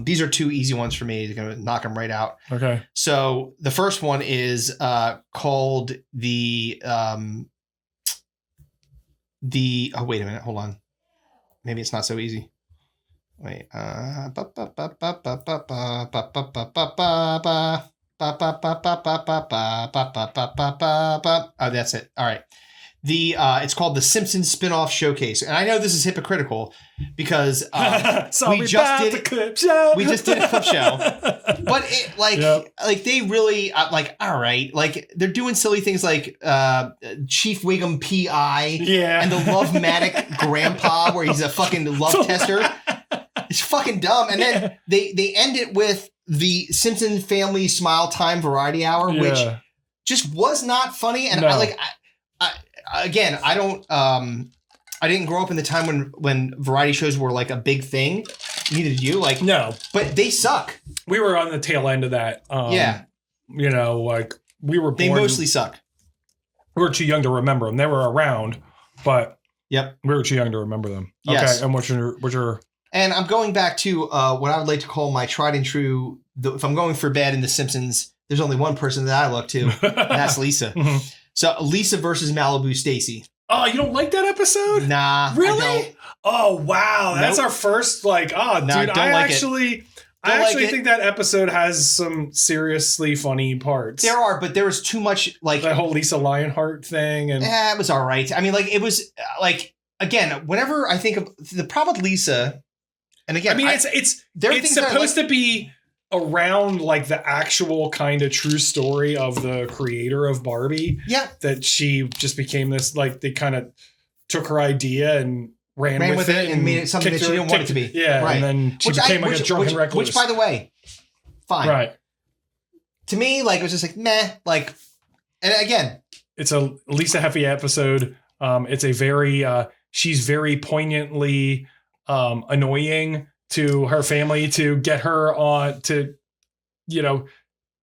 These are 2 easy ones for me. They're going to knock them right out. Okay. So the first one is called the oh, wait a minute. Hold on. Maybe it's not so easy. Wait. Oh, that's it. All right. it's called the Simpsons Spin-Off Showcase. And I know this is hypocritical because we just did a clip show. We just did a clip show. But it, like they really all right, like they're doing silly things like Chief Wiggum PI and the Love-matic grandpa where he's a fucking love tester. It's fucking dumb. And then they end it with the Simpson Family Smile Time Variety Hour, which just was not funny. And again, I didn't grow up in the time when variety shows were like a big thing. Neither did you. Like, no, but they suck. We were on the tail end of that. You know, like we were born. They mostly suck. We were too young to remember them. They were around, but we were too young to remember them. Yes. Okay. And what's your? And I'm going back to what I would like to call my tried and true. If I'm going for bad in The Simpsons, there's only one person that I look to. And that's Lisa. Mm-hmm. So Lisa versus Malibu Stacy. Oh, you don't like that episode? Nah. Really? Oh, wow. That's our first dude, I actually think that episode has some seriously funny parts. There are, but there was too much like the whole Lisa Lionheart thing. And it was all right. I mean, like it was like, again, whenever I think of the problem with Lisa, and again, I mean, it's supposed to be around like the actual kind of true story of the creator of Barbie. Yeah. That she just became this, like they kind of took her idea and ran with it and made it something that she didn't want it to be. Yeah. Right. And then she became a drunken recluse. Which, by the way, fine. Right. To me, like it was just like, meh. Like, and again, it's a Lisa Heffy episode. It's a very, she's very poignantly annoying to her family to get her on to, you know,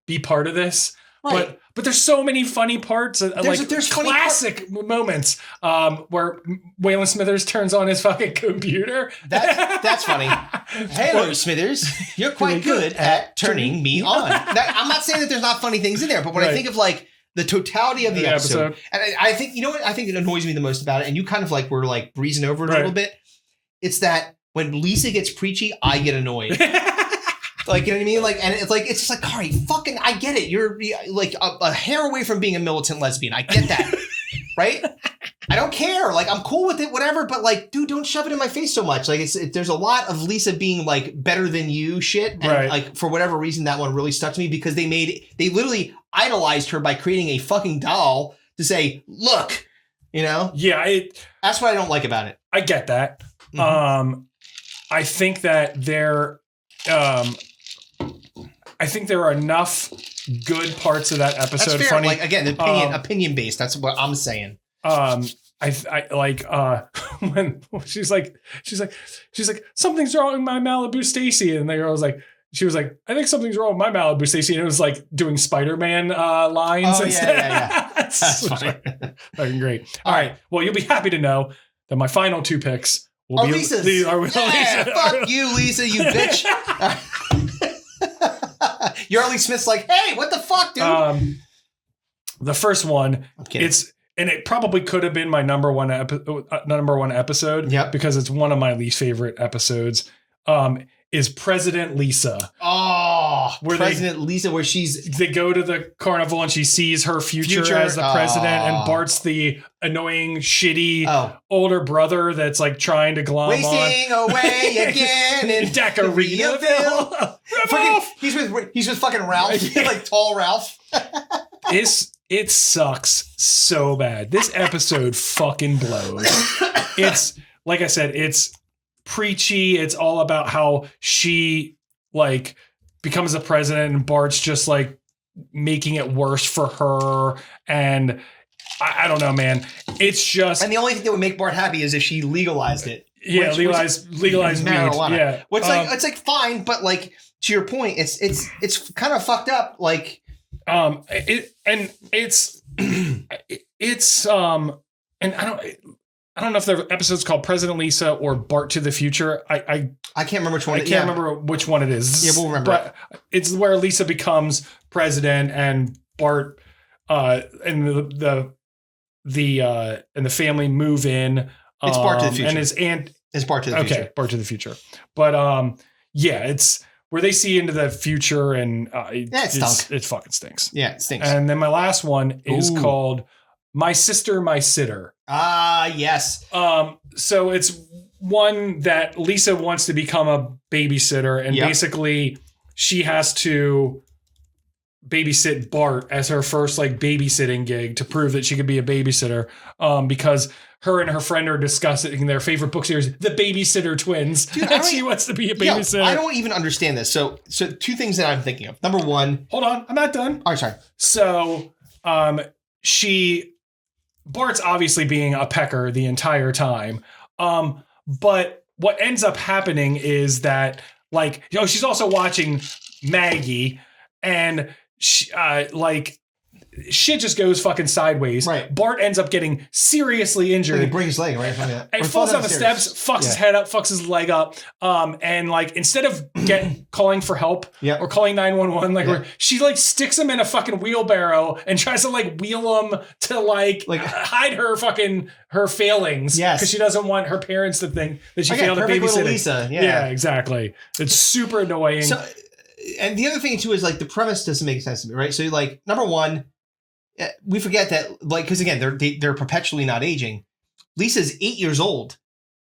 be part of this. Right. But there's so many funny parts. There's classic moments where Waylon Smithers turns on his fucking computer. That's funny. Hello, Smithers. You're quite good at turning me on. I'm not saying that there's not funny things in there, but when I think of like the totality of the episode, and I think, you know what I think it annoys me the most about it, and you kind of like were like breezing over it a little bit, it's that when Lisa gets preachy, I get annoyed. Like, you know what I mean? Like, and it's like, it's just like, all right, fucking, I get it. You're like a hair away from being a militant lesbian. I get that. Right? I don't care. Like, I'm cool with it, whatever. But like, dude, don't shove it in my face so much. Like, there's a lot of Lisa being like better than you shit. And like, for whatever reason, that one really stuck to me because they literally idolized her by creating a fucking doll to say, look, you know? Yeah. That's what I don't like about it. I get that. Mm-hmm. I think that there are enough good parts of that episode. That's fair. Funny. Like again, opinion based. That's what I'm saying. I like when she's like something's wrong with my Malibu Stacy, and the girl was like, she was like, I think something's wrong with my Malibu Stacy, and it was like doing Spider-Man lines. Oh yeah. That's funny. Fucking great. All right. Well, you'll be happy to know that my final two picks. Lisa. Fuck you, Lisa, you bitch. Yardley Smith's like, hey, what the fuck, dude? The first one, it probably could have been my number one episode. Yep. Because it's one of my least favorite episodes. Is President Lisa. Oh, President Lisa, where they go to the carnival and she sees her future as the president, and Bart's the annoying, shitty older brother that's like trying to glom wasting away again in Dacariaville. He's with fucking Ralph, like tall Ralph. It sucks so bad. This episode fucking blows. It's like I said, it's preachy. It's all about how she like becomes the president and Bart's just like making it worse for her. And I don't know, man. It's just, and the only thing that would make Bart happy is if she legalized it. Yeah, legalized marijuana. Weed. Yeah, which it's like fine, but like to your point, it's kind of fucked up. Like, I don't know if the episode's called President Lisa or Bart to the Future. I can't remember which one. I can't remember which one it is. Yeah, we'll remember. But it's where Lisa becomes president and Bart and the family move in. It's Bart to the Future. And his aunt. It's Bart to the Future. Okay, Bart to the Future. But yeah, it's where they see into the future and it fucking stinks. Yeah, it stinks. And then my last one is called My Sister, My Sitter. Yes. So it's one that Lisa wants to become a babysitter, and basically she has to babysit Bart as her first like babysitting gig to prove that she could be a babysitter, because her and her friend are discussing their favorite book series, The Babysitter Twins. Dude, and she wants to be a babysitter. I don't even understand this. So two things that I'm thinking of. Number one. Hold on, I'm not done. Oh, sorry. So Bart's obviously being a pecker the entire time. But what ends up happening is that, like, she's also watching Maggie, and she, shit just goes fucking sideways. Right. Bart ends up getting seriously injured. He breaks his leg, right? And falls down the steps, fucks his head up, fucks his leg up. And like, instead of calling for help or calling 911, she like sticks him in a fucking wheelbarrow and tries to like wheel him to like hide her failings. Yes. Because she doesn't want her parents to think that she failed at babysitting. Lisa. Yeah, exactly. It's super annoying. So, and the other thing too is like the premise doesn't make sense to me, right? So like, number one, we forget that, like, because again, they're perpetually not aging. Lisa's 8 years old.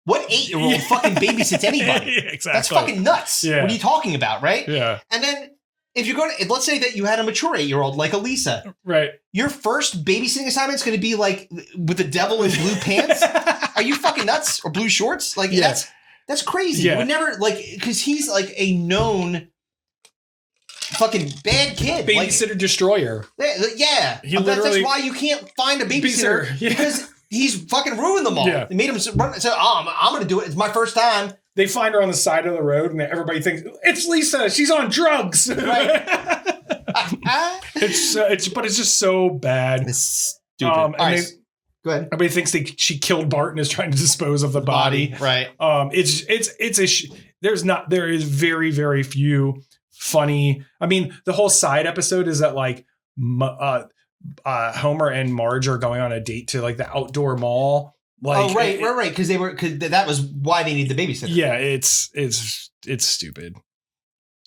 What 8-year-old fucking babysits anybody? Exactly. That's fucking nuts. Yeah. What are you talking about, right? Yeah. And then if you're going to, let's say that you had a mature 8-year-old like a Lisa. Right. Your first babysitting assignment is going to be like with the devil in blue pants. Are you fucking nuts? Or blue shorts? Like that's crazy. Yeah. You would never because he's like a known fucking bad kid, Babysitter destroyer. Yeah, that's why you can't find a babysitter because he's fucking ruined them all. Yeah. They made him run. So I'm going to do it. It's my first time. They find her on the side of the road, and everybody thinks it's Lisa. She's on drugs. Right. It's just so bad. It's stupid. Go ahead. Everybody thinks she killed Bart and is trying to dispose of the body. Right. There is very, very few funny. I mean, the whole side episode is that like Homer and Marge are going on a date to like the outdoor mall. Like, right. Because that was why they need the babysitter. Yeah, it's stupid.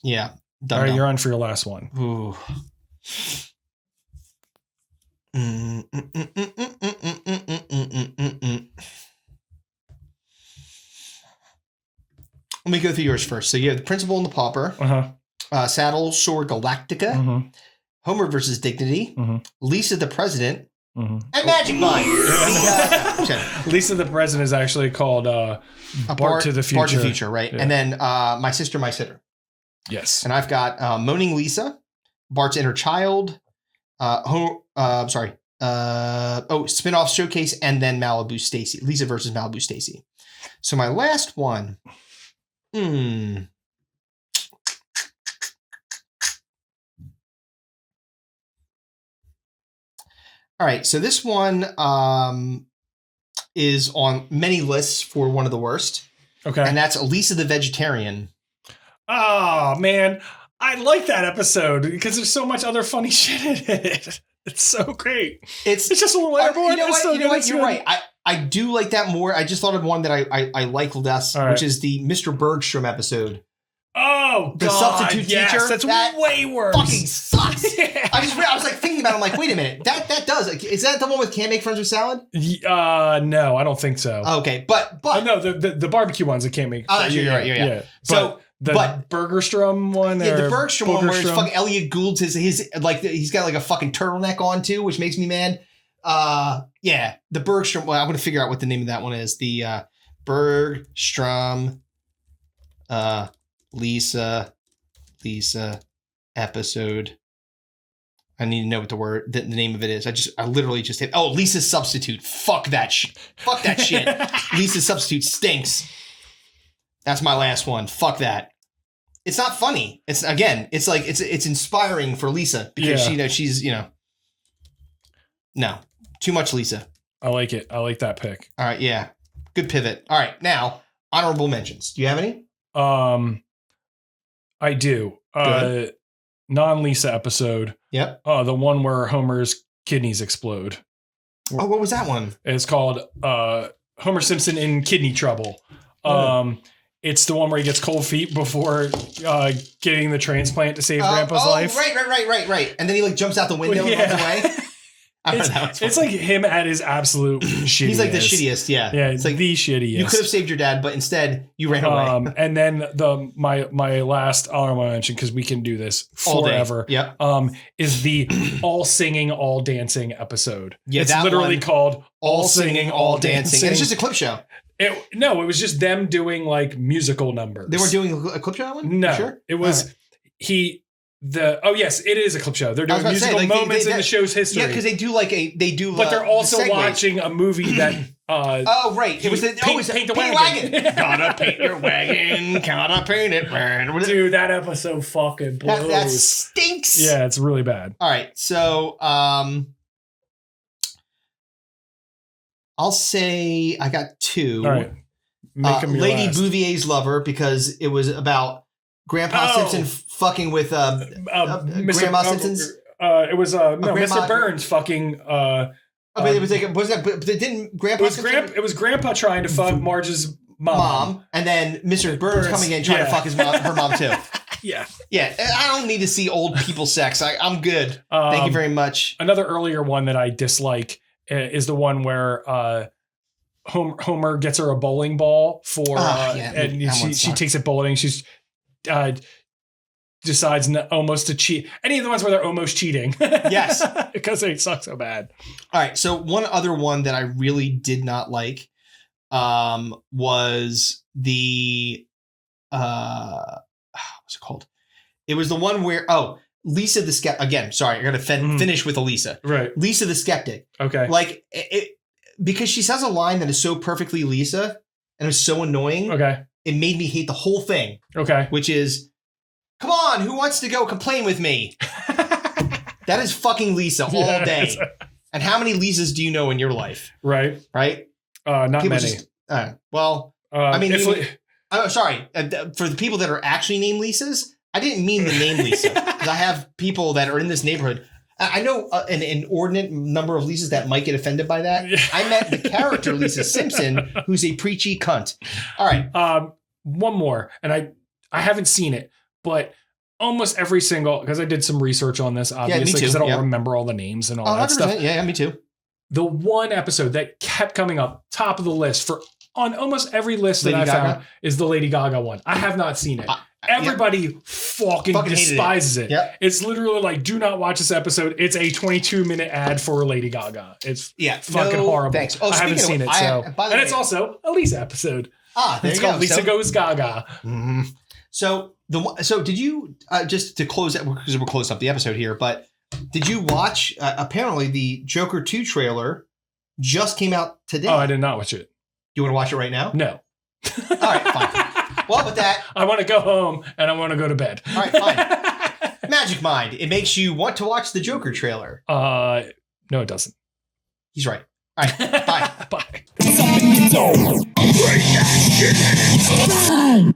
Yeah. All right, you're on for your last one. Ooh. Let me go through yours first. So you have the Principal and the Pauper. Saddle Sore Galactica, Homer versus Dignity, Lisa the President, and Magic Mind. Lisa the President is actually called Bart to the Future. Bart to the Future, right? Yeah. And then My Sister, My Sitter. Yes. And I've got Moaning Lisa, Bart's Inner Child, Spinoff Showcase, and then Malibu Stacy. Lisa versus Malibu Stacy. So my last one. All right, so this one is on many lists for one of the worst. Okay. And that's Lisa the Vegetarian. Oh, man. I like that episode because there's so much other funny shit in it. It's so great. It's just a little airborne. You know what? You're right. I do like that more. I just thought of one that I like less, which is the Mr. Bergstrom episode. Oh, the substitute teacher. That's way worse. Fucking sucks. Yeah. I was like thinking about it. I'm like, wait a minute. That does. Is that the one with Can't Make Friends with Salad? No, I don't think so. Okay, but no, the barbecue ones that Can't Make. Oh, you're right. Yeah. So. But Bergstrom one, the Bergstrom one where it's fucking Elliot Gould's his like he's got like a fucking turtleneck on too, which makes me mad. The Bergstrom. Well, I'm gonna figure out what the name of that one is. The Bergstrom, Lisa episode. I need to know what the name of it is. I literally just hit. Oh, Lisa's Substitute. Fuck that shit. Lisa's Substitute stinks. That's my last one. Fuck that. It's not funny. It's like it's inspiring for Lisa because she's no, too much Lisa. I like it. I like that pick. All right, yeah, good pivot. All right, now honorable mentions. Do you have any? I do. Non-Lisa episode. Yep. The one where Homer's kidneys explode. Oh, what was that one? It's called Homer Simpson in Kidney Trouble. It's the one where he gets cold feet before getting the transplant to save Grandpa's life. Right. And then he like jumps out the window and runs away. It's like him at his absolute shittiest. He's like the shittiest, yeah. Yeah, it's like the shittiest. You could have saved your dad, but instead you ran away. And then my last honorable mention, because we can do this forever. Yep. Is the all singing, all dancing episode. Yeah, it's literally called All Singing, All Dancing. And it's just a clip show. It was just them doing like musical numbers. They weren't doing a clip show one? No, sure? It was yes, it is a clip show. They're doing musical moments in the show's history. Yeah, because but they're also watching a movie that. Oh right, it was paint the wagon. Gotta paint your wagon. Gotta paint it. Dude, that episode fucking blows. That stinks. Yeah, it's really bad. All right, so I'll say I got two. All right, make them your Lady last. Bouvier's Lover, because it was about Grandpa Simpson fucking with Grandma Simpson's. It was Grandma, Mr. Burns fucking. But it was like, was that? But didn't Grandpa? It was Grandpa trying to fuck Marge's mom, and then Mr. Burns coming in trying to fuck her mom too. Yeah. I don't need to see old people sex. I'm good. Thank you very much. Another earlier one that I dislike is the one where Homer gets her a bowling ball for, and she takes it bowling. She's decides almost to cheat. Any of the ones where they're almost cheating. Yes. Because they suck so bad. All right. So one other one that I really did not like was the what's it called? It was the one where Lisa the Skeptic. Again, sorry, I got to finish with Elisa. Right. Lisa the Skeptic. Okay. Like it because she says a line that is so perfectly Lisa and is so annoying. Okay. It made me hate the whole thing. Okay. Which is, come on, who wants to go complain with me? That is fucking Lisa all day. And how many Lisas do you know in your life? Right. Right? Not people many. Just, I mean, sorry. For the people that are actually named Lisas, I didn't mean the name Lisa. Because I have people that are in this neighborhood. I know an inordinate number of Lisas that might get offended by that. I meant the character Lisa Simpson, who's a preachy cunt. All right. One more. And I haven't seen it, but almost every single, because I did some research on this, obviously, because I don't remember all the names and all that stuff. Yeah, me too. The one episode that kept coming up top of the list on almost every list that I found is the Lady Gaga one. I have not seen it. Everybody fucking despises it. Yep. It's literally like, do not watch this episode. It's a 22-minute ad for Lady Gaga. It's fucking horrible. Thanks. I haven't seen it. And it's also a Lisa episode. It's called Lisa Goes Gaga. Mm-hmm. So did you just to close that, because we're closing up the episode here, but did you watch apparently the Joker 2 trailer just came out today? Oh, I did not watch it. You want to watch it right now? No. All right, fine. Well, with that, I want to go home and I want to go to bed. All right, fine. Magic Mind. It makes you want to watch the Joker trailer. No, it doesn't. He's right. All right, bye. Bye.